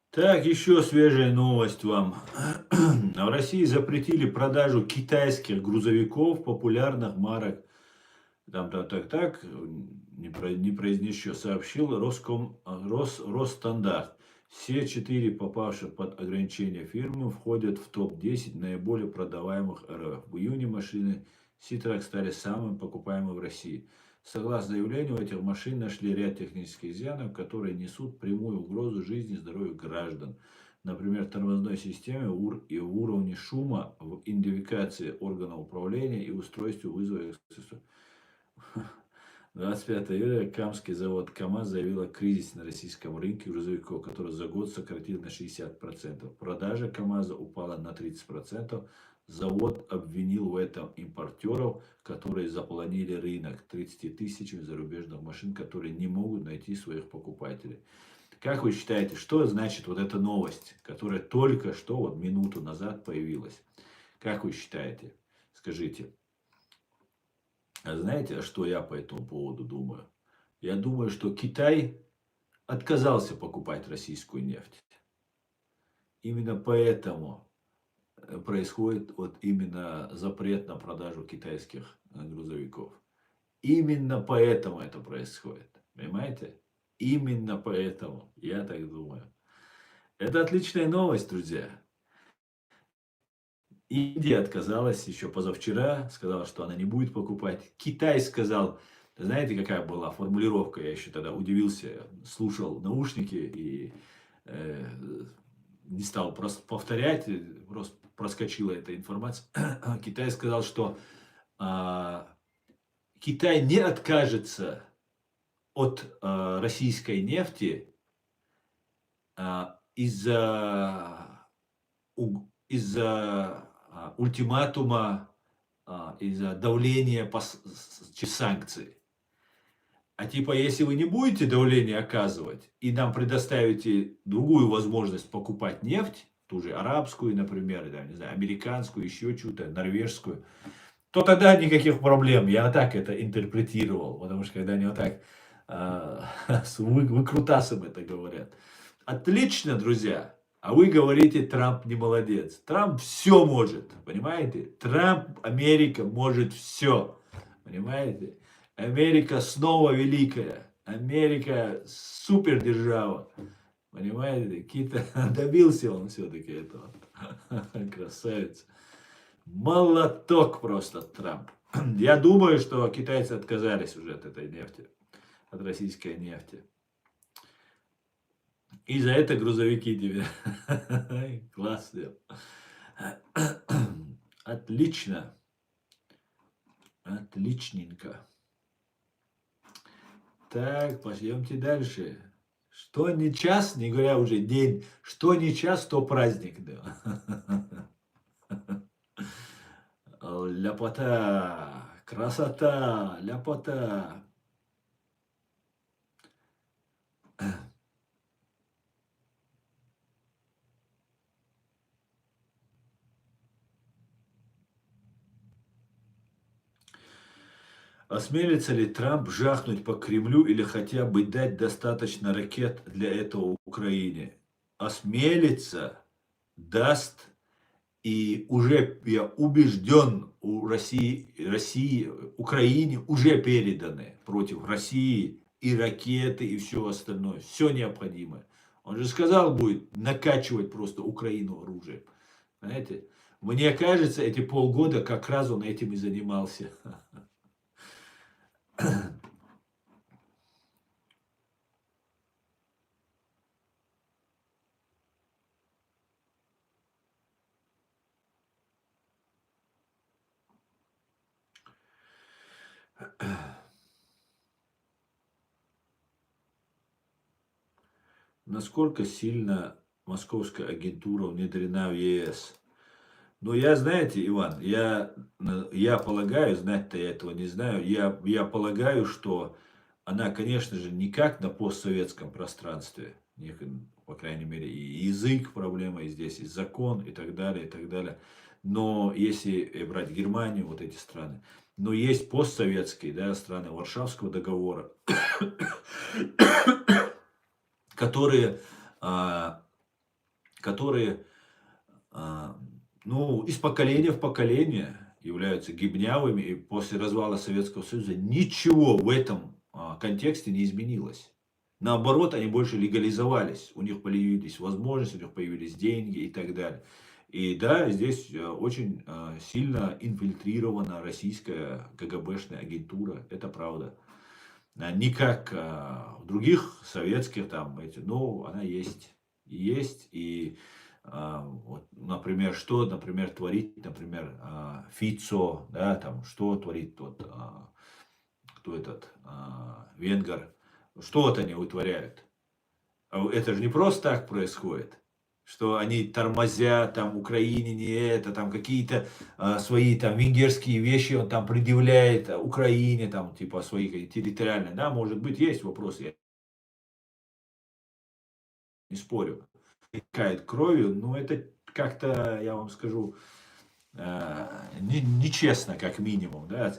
Так, еще свежая новость вам. В России запретили продажу китайских грузовиков популярных марок. Так, не произнесу, сообщил Росстандарт. Все 4 попавших под ограничение фирмы входят в топ-10 наиболее продаваемых РФ. В июне машины Citroën стали самыми покупаемыми в России. Согласно заявлению, у этих машин нашли ряд технических изъянов, которые несут прямую угрозу жизни и здоровью граждан. Например, в тормозной системе и в уровне шума, в идентификации органов управления и устройстве вызова. 25 июля Камский завод КАМАЗ заявил о кризисе на российском рынке грузовиков, который за год сократил на 60%. Продажа КАМАЗа упала на 30%. Завод обвинил в этом импортеров, которые заполонили рынок 30 тысячами зарубежных машин, которые не могут найти своих покупателей. Как вы считаете, что значит вот эта новость, которая только что, вот минуту назад появилась? Как вы считаете? Скажите. А знаете, что я по этому поводу думаю? Я думаю, что Китай отказался покупать российскую нефть. Именно поэтому происходит вот именно запрет на продажу китайских грузовиков. Именно поэтому это происходит. Понимаете? Именно поэтому, я так думаю. Это отличная новость, друзья. Индия отказалась еще позавчера, сказала, что она не будет покупать. Китай сказал, знаете, какая была формулировка, я еще тогда удивился, слушал наушники и не стал просто повторять, просто проскочила эта информация. Китай сказал, что Китай не откажется от российской нефти из-за ультиматума, из-за давления через санкции. А типа, если вы не будете давление оказывать и нам предоставите другую возможность покупать нефть, ту же арабскую, например, не знаю, американскую, еще что-то, норвежскую, то тогда никаких проблем. Я так это интерпретировал, потому что когда они вот так с выкрутасом это говорят. Отлично, друзья. А вы говорите, Трамп не молодец. Трамп все может, понимаете? Трамп, Америка может все, понимаете? Америка снова великая. Америка супердержава. Понимаете? Добился он все-таки этого. Красавец. Молоток просто Трамп. Я думаю, что китайцы отказались уже от этой нефти, от российской нефти. И за это грузовики тебе. Классно. Отлично. Отличненько. Так, пойдемте дальше. Что не час, не говоря уже день, что не час, то праздник. Да. Ляпота, красота, ляпота. Осмелится ли Трамп жахнуть по Кремлю или хотя бы дать достаточно ракет для этого Украине? Осмелится, даст, и уже, я убежден, у России, Украине уже переданы против России и ракеты, и все остальное. Все необходимое. Он же сказал, будет накачивать просто Украину оружием. Знаете, мне кажется, эти полгода как раз он этим и занимался. Насколько сильно московская агентура внедрена в ЕС? Ну, я, знаете, Иван, я полагаю, знать-то я этого не знаю, я полагаю, что она, конечно же, никак на постсоветском пространстве, по крайней мере, и язык проблема, и здесь, и закон, и так далее, и так далее. Но если брать Германию, вот эти страны, но есть постсоветские, да, страны Варшавского договора, которые, а, которые ну, из поколения в поколение являются гибнявыми, и после развала Советского Союза ничего в этом контексте не изменилось. Наоборот, они больше легализовались, у них появились возможности, у них появились деньги и так далее. И да, здесь очень сильно инфильтрирована российская КГБшная агентура, это правда. Не как в других советских там, но она есть. Есть, и вот, например, что, например, творит, например, Фицо, да, там, что творит тот, кто этот, венгер, что вот они вытворяют. Это же не просто так происходит, что они тормозят, там, Украине не это, там, какие-то свои, там, венгерские вещи он там предъявляет Украине, там, типа, свои территориальные, да, может быть, есть вопросы, я не спорю, истекает кровью, но это как-то, я вам скажу, нечестно, как минимум, да.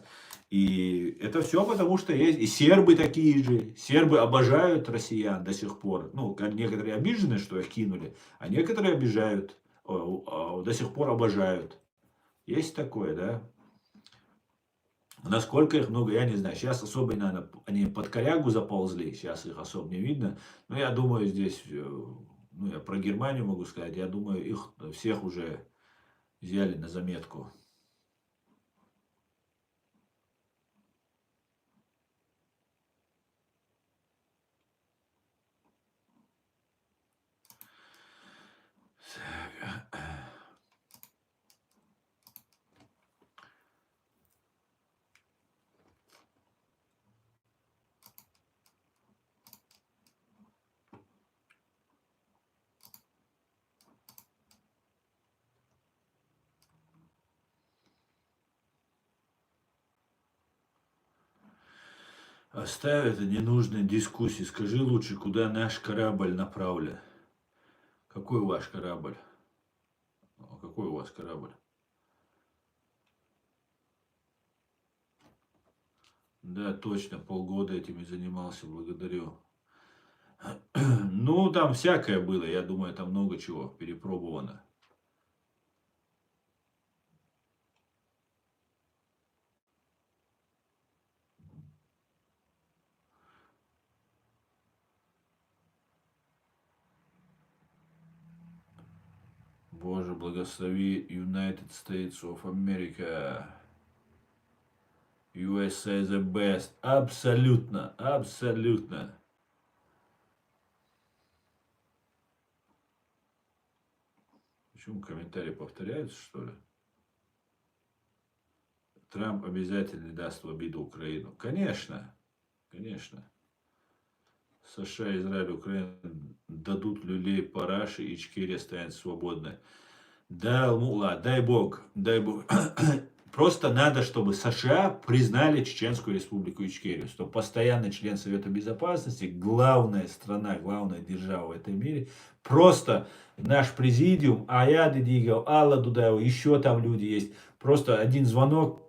И это все потому, что есть и сербы такие же. Сербы обожают россиян до сих пор. Ну, некоторые обижены, что их кинули, а некоторые обижают, до сих пор обожают. Есть такое, да. Насколько их много, я не знаю. Сейчас особо, наверное, они под корягу заползли, сейчас их особо не видно. Но я думаю, здесь, ну, я про Германию могу сказать, я думаю, их всех уже взяли на заметку. Оставь это ненужные дискуссии. Скажи лучше, куда наш корабль направлен. Какой ваш корабль? Какой у вас корабль? Да, точно, полгода этим и занимался, благодарю. Ну, там всякое было, я думаю, там много чего перепробовано. Боже, благослови United States of America. USA the best. Абсолютно, абсолютно. Почему комментарии повторяются, что ли? Трамп обязательно даст в обиду Украину. Конечно, конечно. США, Израиль, Украина дадут люлей параши, и Ичкерия станет свободной. Да, мула, дай бог, дай бог. Просто надо, чтобы США признали Чеченскую республику Ичкерию, что постоянный член Совета Безопасности, главная страна, главная держава в этом мире, просто наш президиум, Аяды Дигов, Алла Дудаева, еще там люди есть, просто один звонок,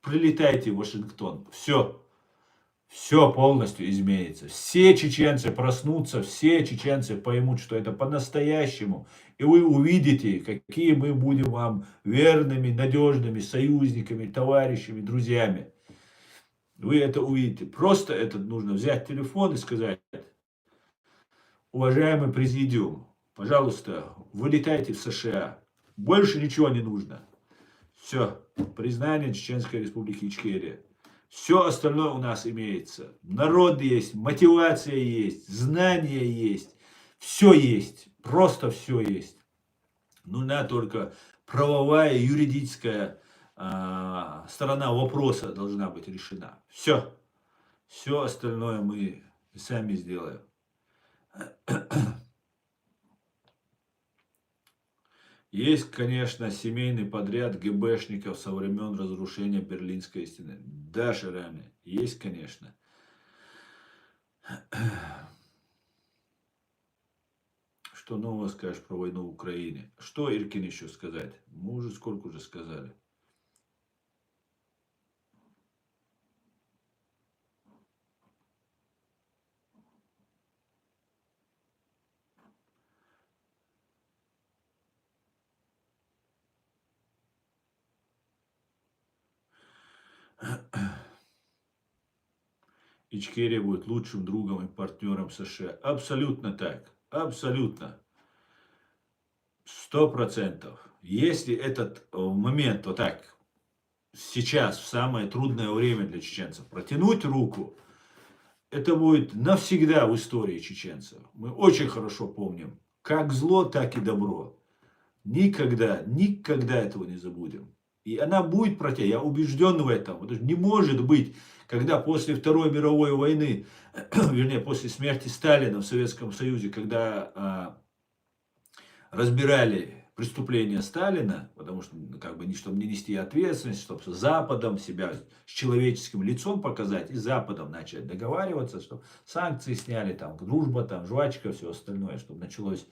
прилетайте в Вашингтон, все полностью изменится. Все чеченцы проснутся, все чеченцы поймут, что это по-настоящему. И вы увидите, какие мы будем вам верными, надежными союзниками, товарищами, друзьями. Вы это увидите. Просто это нужно взять телефон и сказать: уважаемый президиум, пожалуйста, вылетайте в США. Больше ничего не нужно. Все. Признание Чеченской Республики Ичкерия. Все остальное у нас имеется. Народ есть, мотивация есть, знания есть. Все есть. Просто все есть. Нужна только правовая, юридическая сторона вопроса должна быть решена. Все. Все остальное мы сами сделаем. Есть, конечно, семейный подряд ГБшников со времен разрушения Берлинской стены. Да, Шарами, есть, конечно. Что нового скажешь про войну в Украине? Что, Иркин, еще сказать? Мы уже сколько уже сказали. Ичкерия будет лучшим другом и партнером США. Абсолютно так. Абсолютно. 100%. Если этот момент вот так, сейчас, в самое трудное время для чеченцев, протянуть руку, это будет навсегда в истории чеченцев. Мы очень хорошо помним, как зло, так и добро. Никогда, никогда этого не забудем. И она будет протягивать, я убежден в этом. Потому что не может быть, когда после Второй мировой войны, вернее, после смерти Сталина в Советском Союзе, когда разбирали преступления Сталина, потому что, как бы, чтобы не нести ответственность, чтобы с Западом себя с человеческим лицом показать, и с Западом начать договариваться, чтобы санкции сняли, там, дружба, там, жвачка, все остальное, чтобы началось.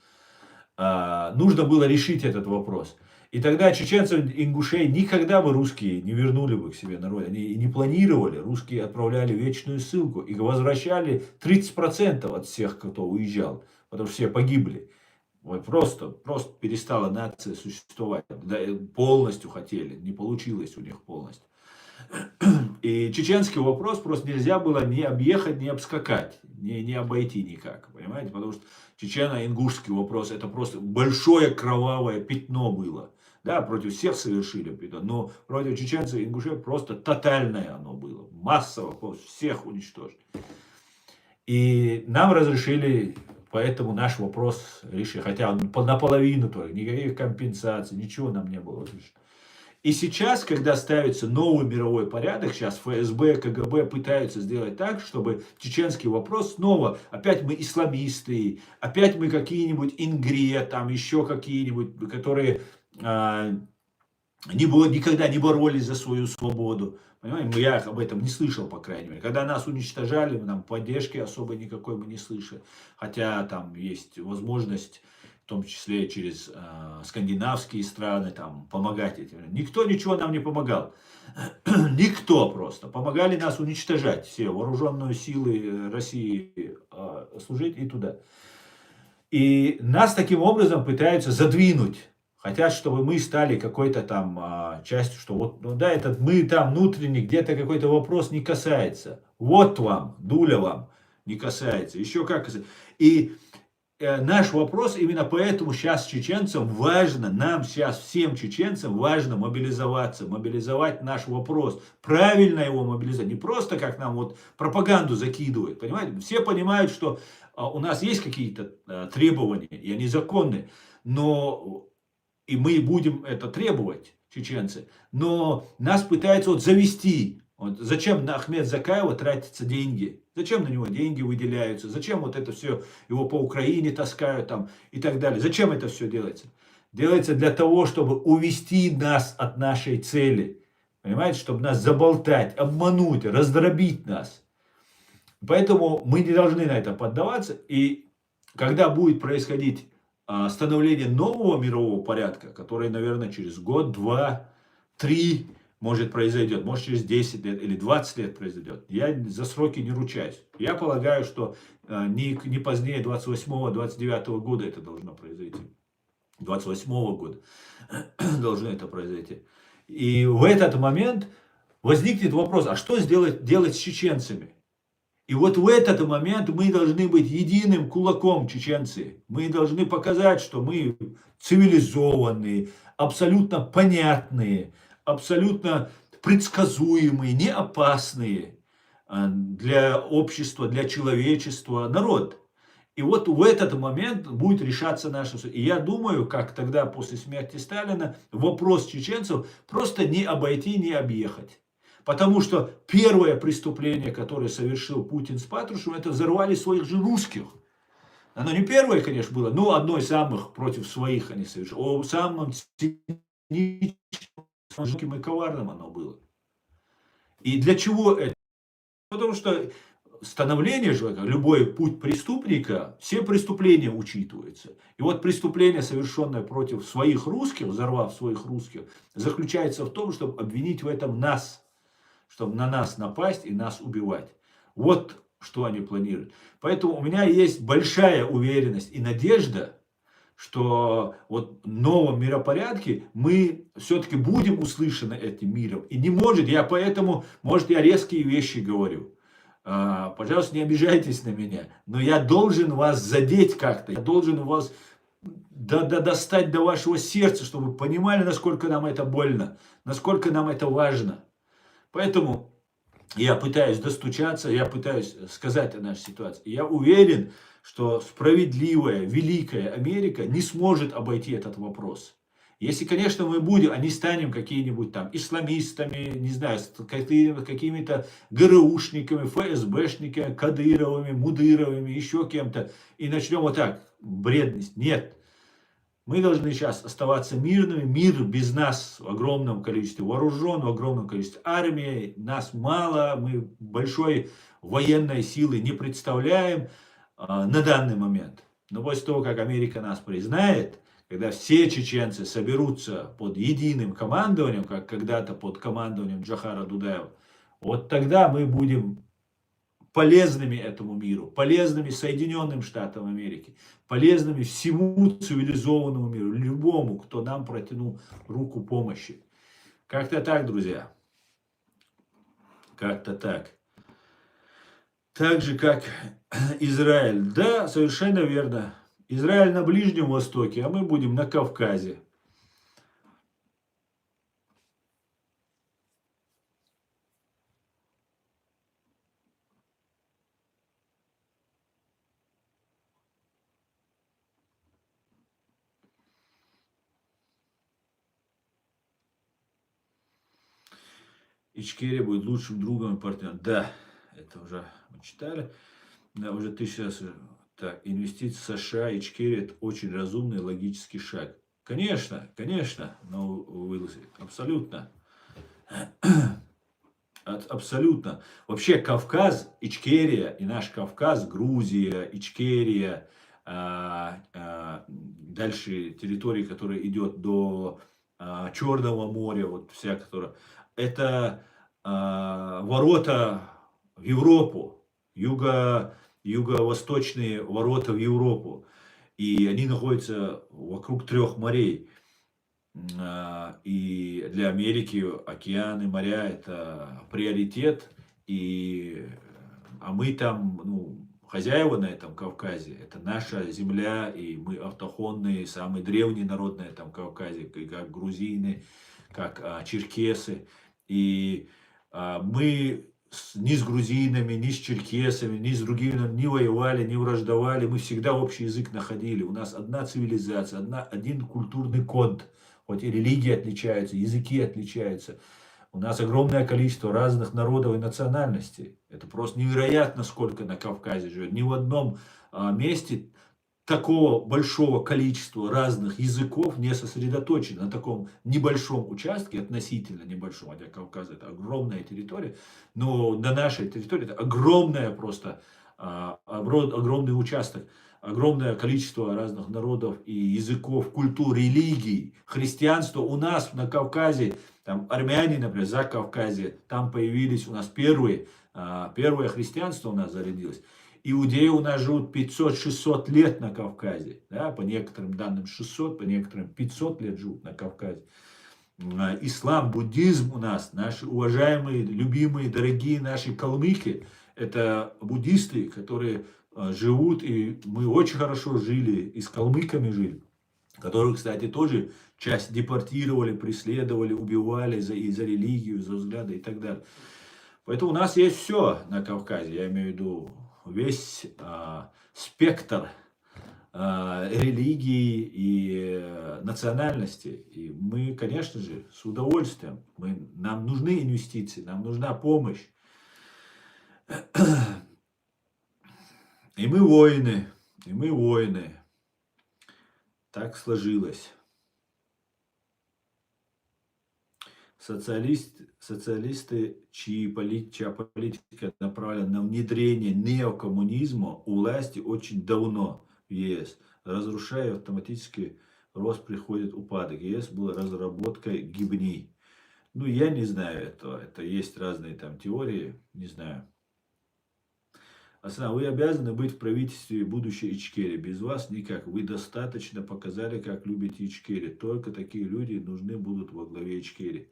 Нужно было решить этот вопрос. И тогда чеченцев, ингушей никогда бы русские не вернули бы к себе на родину. Они и не планировали. Русские отправляли вечную ссылку и возвращали 30% от всех, кто уезжал. Потому что все погибли. Вот просто перестала нация существовать. Да, полностью хотели. Не получилось у них полностью. И чеченский вопрос просто нельзя было ни объехать, ни обскакать, не обойти никак, понимаете? Потому что чечено-ингушский вопрос, это просто большое кровавое пятно было. Да, против всех совершили пятно, но против чеченцев и ингушей просто тотальное оно было. Массово, всех уничтожить. И нам разрешили поэтому наш вопрос решить. Хотя он наполовину только, никаких компенсаций, ничего нам не было разрешено. И сейчас, когда ставится новый мировой порядок, сейчас ФСБ, КГБ пытаются сделать так, чтобы чеченский вопрос снова, опять мы исламисты, опять мы какие-нибудь Ингре, там еще какие-нибудь, которые никогда не боролись за свою свободу. Понимаете, я об этом не слышал, по крайней мере. Когда нас уничтожали, нам поддержки особой никакой мы не слышали. Хотя там есть возможность, в том числе через скандинавские страны, там, помогать этим. Никто ничего нам не помогал. Никто просто. Помогали нас уничтожать. Все вооруженные силы России служить и туда. И нас таким образом пытаются задвинуть. Хотят, чтобы мы стали какой-то там частью, что вот, ну да, этот мы там внутренний, где-то какой-то вопрос не касается. Вот вам, дуля вам, не касается. Еще как касается. И наш вопрос, именно поэтому сейчас чеченцам важно, нам сейчас всем чеченцам важно мобилизоваться, мобилизовать наш вопрос, правильно его мобилизовать, не просто как нам вот пропаганду закидывают, понимаете, все понимают, что у нас есть какие-то требования, и они законны, но и мы будем это требовать, чеченцы, но нас пытаются вот завести. Вот зачем на Ахмед Закаева тратятся деньги? Зачем на него деньги выделяются? Зачем вот это все его по Украине таскают там и так далее? Зачем это все делается? Делается для того, чтобы увести нас от нашей цели. Понимаете, чтобы нас заболтать, обмануть, раздробить нас. Поэтому мы не должны на это поддаваться. И когда будет происходить становление нового мирового порядка, который, наверное, через год, 2, 3 может произойдет, может через 10 лет или 20 лет произойдет. Я за сроки не ручаюсь. Я полагаю, что не позднее 28-29 года это должно произойти. 28 года должно это произойти. И в этот момент возникнет вопрос, а что делать с чеченцами? И вот в этот момент мы должны быть единым кулаком, чеченцы. Мы должны показать, что мы цивилизованные, абсолютно понятные, абсолютно предсказуемые, не опасные для общества, для человечества народ. И вот в этот момент будет решаться наша судьба. И я думаю, как тогда после смерти Сталина, вопрос чеченцев просто не обойти, не объехать. Потому что первое преступление, которое совершил Путин с Патрушевым, это взорвали своих же русских. Оно не первое, конечно, было, но одно из самых против своих они совершили. О самом циничном и коварном оно было. И для чего это? Потому что становление человека, любой путь преступника, все преступления учитываются. И вот преступление, совершенное против своих русских, взорвав своих русских, заключается в том, чтобы обвинить в этом нас, чтобы на нас напасть и нас убивать. Вот что они планируют. Поэтому у меня есть большая уверенность и надежда, что вот в новом миропорядке мы все-таки будем услышаны этим миром. И не может, я поэтому, может, я резкие вещи говорю. Пожалуйста, не обижайтесь на меня, но я должен вас задеть как-то, я должен вас достать до вашего сердца, чтобы вы понимали, насколько нам это больно, насколько нам это важно. Поэтому я пытаюсь достучаться, я пытаюсь сказать о нашей ситуации. Я уверен, что справедливая, великая Америка не сможет обойти этот вопрос. Если, конечно, мы будем, а не станем какими-нибудь там исламистами, не знаю, какими-то ГРУшниками, ФСБшниками, Кадыровыми, Мудыровыми, еще кем-то, и начнем вот так, бредность. Нет. Мы должны сейчас оставаться мирными. Мир без нас в огромном количестве вооружен, в огромном количестве армии. Нас мало, мы большой военной силы не представляем на данный момент. Но после того, как Америка нас признает, когда все чеченцы соберутся под единым командованием, как когда-то под командованием Джохара Дудаева, вот тогда мы будем полезными этому миру, полезными Соединенным Штатам Америки, полезными всему цивилизованному миру, любому, кто нам протянул руку помощи. Как-то так, друзья. Как-то так. Так же, как Израиль. Да, совершенно верно. Израиль на Ближнем Востоке, а мы будем на Кавказе. Ичкерия будет лучшим другом и партнером. Да, это уже мы читали. Да, уже так, инвестиции в США, Ичкерия — это очень разумный логический шаг. Конечно, конечно, но абсолютно. Абсолютно. Вообще Кавказ, Ичкерия и наш Кавказ, Грузия, Ичкерия, дальше территории, которая идет до Черного моря, вот вся, которая, это ворота в Европу, юго-восточные ворота в Европу. И они находятся вокруг 3 морей. И для Америки океаны, моря — это приоритет. А мы там, хозяева на этом Кавказе. Это наша земля, и мы автохонные, самый древний народ на этом Кавказе, как грузины, как черкесы. И мы ни с грузинами, ни с черкесами, ни с другими не воевали, не враждовали. Мы всегда общий язык находили. У нас одна цивилизация, один культурный код. Хоть и религии отличаются, языки отличаются. У нас огромное количество разных народов и национальностей. Это просто невероятно, сколько на Кавказе живет. Ни в одном месте такого большого количества разных языков не сосредоточено на таком небольшом участке, относительно небольшом, хотя Кавказ — это огромная территория, но на нашей территории это огромное просто, огромный участок, огромное количество разных народов и языков, культур, религий, христианство. У нас на Кавказе, там армяне, например, за Кавказе, там появились у нас первое христианство у нас зародилось. Иудеи у нас живут 500-600 лет на Кавказе. Да, по некоторым данным 600, по некоторым 500 лет живут на Кавказе. ислам, буддизм у нас, наши уважаемые, любимые, дорогие наши калмыки, это буддисты, которые живут, и мы очень хорошо жили, и с калмыками жили, которых, кстати, тоже часть депортировали, преследовали, убивали и за религию, за взгляды и так далее. Поэтому у нас есть все на Кавказе, я имею в виду весь спектр религии и национальности. И мы, конечно же, с удовольствием, нам нужны инвестиции, нам нужна помощь. И мы воины. Так сложилось. Социалисты, чья политика направлена на внедрение неокоммунизма у власти очень давно в ЕС, разрушая автоматически рост, приходит упадок. ЕС был разработкой гибней. Ну, я не знаю этого. Это есть разные там теории, не знаю. Асана, вы обязаны быть в правительстве будущей Ичкерии. Без вас никак. Вы достаточно показали, как любите Ичкерию. Только такие люди нужны будут во главе Ичкерии.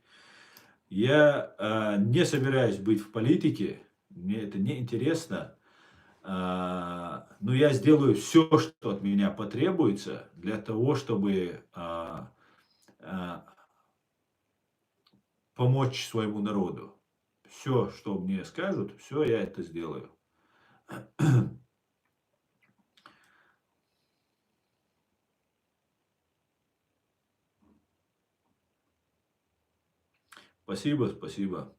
Я не собираюсь быть в политике. Мне это не интересно. Но я сделаю все, что от меня потребуется для того, чтобы помочь своему народу. Все, что мне скажут, все я это сделаю. Спасибо. Спасибо,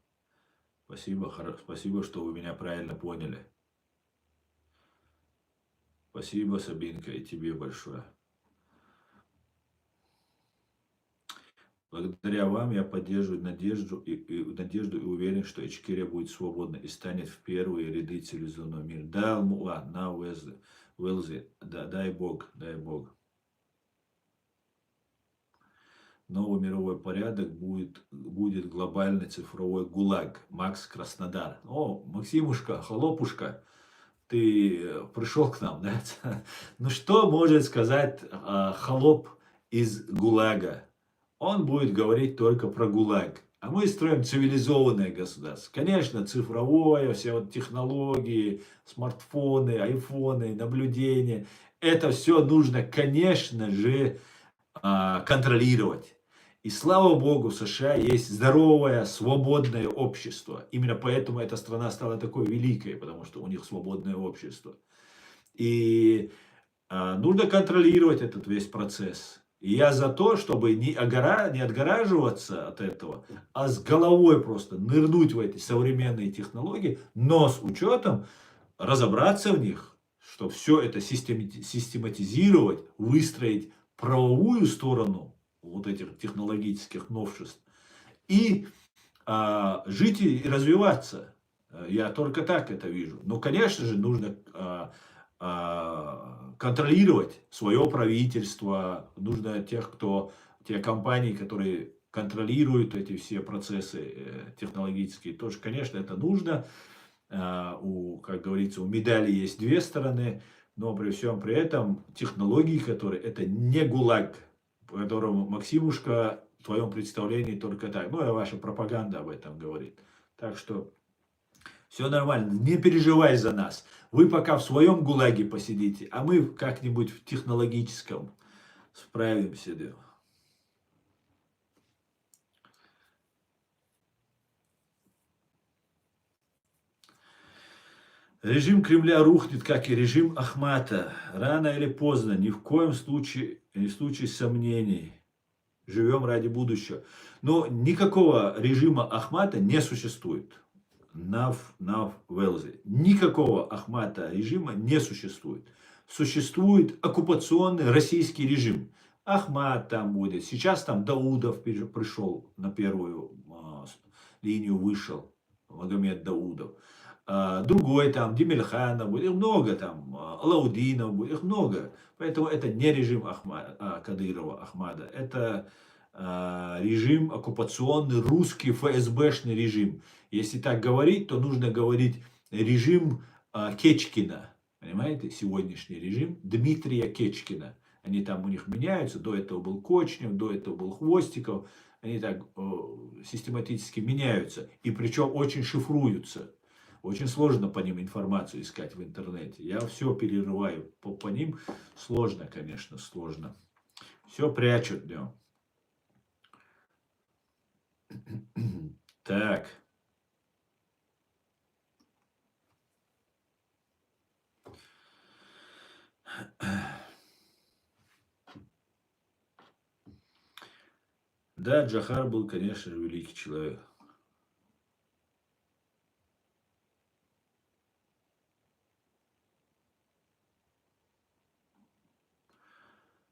что вы меня правильно поняли. Спасибо, Сабинка, и тебе большое. Благодаря вам я поддерживаю надежду и уверен, что Ичкерия будет свободна и станет в первые ряды цивилизованного мира. Да, на Уэлзи, дай Бог. Новый мировой порядок будет глобальный цифровой ГУЛАГ. Макс Краснодар. О, Максимушка, холопушка, ты пришел к нам, да? Ну что может сказать холоп из ГУЛАГа? Он будет говорить только про ГУЛАГ. А мы строим цивилизованное государство. Конечно, цифровое, все вот технологии, смартфоны, айфоны, наблюдения. Это все нужно, конечно же, контролировать. И слава богу, в США есть здоровое, свободное общество. Именно поэтому эта страна стала такой великой, потому что у них свободное общество. И нужно контролировать этот весь процесс. И я за то, чтобы не отгораживаться от этого, а с головой просто нырнуть в эти современные технологии, но с учетом разобраться в них, чтобы все это систематизировать, выстроить правовую сторону вот этих технологических новшеств и жить и развиваться. Я только так это вижу. Но, конечно же, нужно контролировать свое правительство, нужно те компании, которые контролируют эти все процессы технологические, тоже, конечно, это нужно. Как говорится, у медали есть две стороны, но при всем при этом технологии, которые это не ГУЛАГ, по которому Максимушка в твоем представлении только так. Ну, и ваша пропаганда об этом говорит. Так что все нормально, не переживай за нас. Вы пока в своем ГУЛАГе посидите, а мы как-нибудь в технологическом справимся. Режим Кремля рухнет, как и режим Ахмата. Рано или поздно, ни в коем случае, ни в случае сомнений. Живем ради будущего. Но никакого режима Ахмата не существует. Нав Велзи. Никакого Ахмата режима не существует. Существует оккупационный российский режим. Ахмат там будет. Сейчас там Даудов пришел на первую линию, вышел. Магомед Даудов. Другой там, Демельханов будет, их много там, Алаудинов будет, их много. Поэтому это не режим Кадырова, Ахмада, это режим оккупационный, русский ФСБшный режим. Если так говорить, то нужно говорить режим Кечкина, понимаете, сегодняшний режим Дмитрия Кечкина. Они там у них меняются. До этого был Кочнев, до этого был Хвостиков. Они так систематически меняются. И причем очень шифруются. Очень сложно по ним информацию искать в интернете. Я все перерываю по ним. Сложно, конечно, сложно. Все прячут днем. Так. Да, Джохар был, конечно же, великий человек.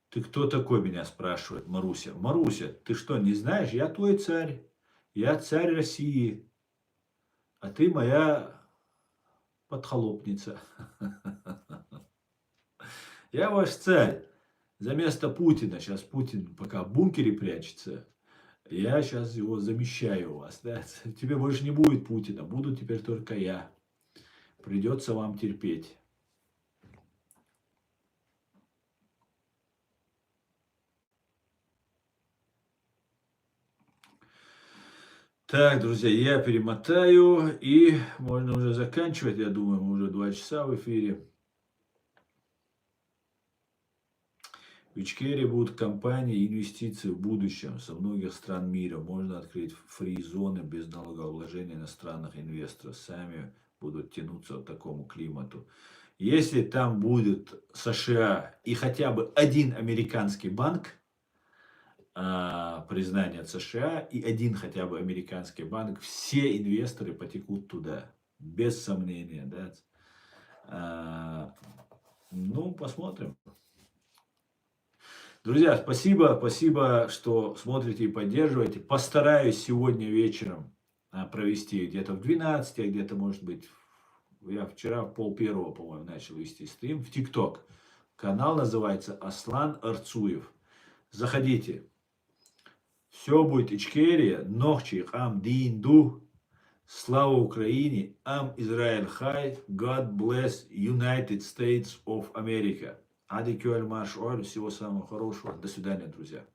Ты кто такой, меня спрашивает Маруся. Маруся, ты что, не знаешь? Я твой царь. Я царь России. А ты моя подхолопница. Я ваш царь. За место Путина. Сейчас Путин пока в бункере прячется. Я сейчас его замещаю у вас. Да? Тебе больше не будет Путина. Буду теперь только я. Придется вам терпеть. Так, друзья, я перемотаю, и можно уже заканчивать. Я думаю, мы уже 2 часа в эфире. В Ичкерии будут компании и инвестиции в будущем со многих стран мира. Можно открыть фри-зоны без налогообложения иностранных инвесторов. Сами будут тянуться к такому климату. Если там будет США и хотя бы один американский банк, признание от США и один хотя бы американский банк, все инвесторы потекут туда. Без сомнения. Да? Ну, посмотрим. Друзья, спасибо, что смотрите и поддерживаете. Постараюсь сегодня вечером провести где-то в 12, а где-то, может быть, я вчера в 12:30, по-моему, начал вести стрим в ТикТок. Канал называется Аслан Арцуев. Заходите. Все будет Ичкерия, Нохчи, Ам Динду. Слава Украине, Ам Израиль Хай, God bless United States of America. Адикю аль-Маш, всего самого хорошего. До свидания, друзья.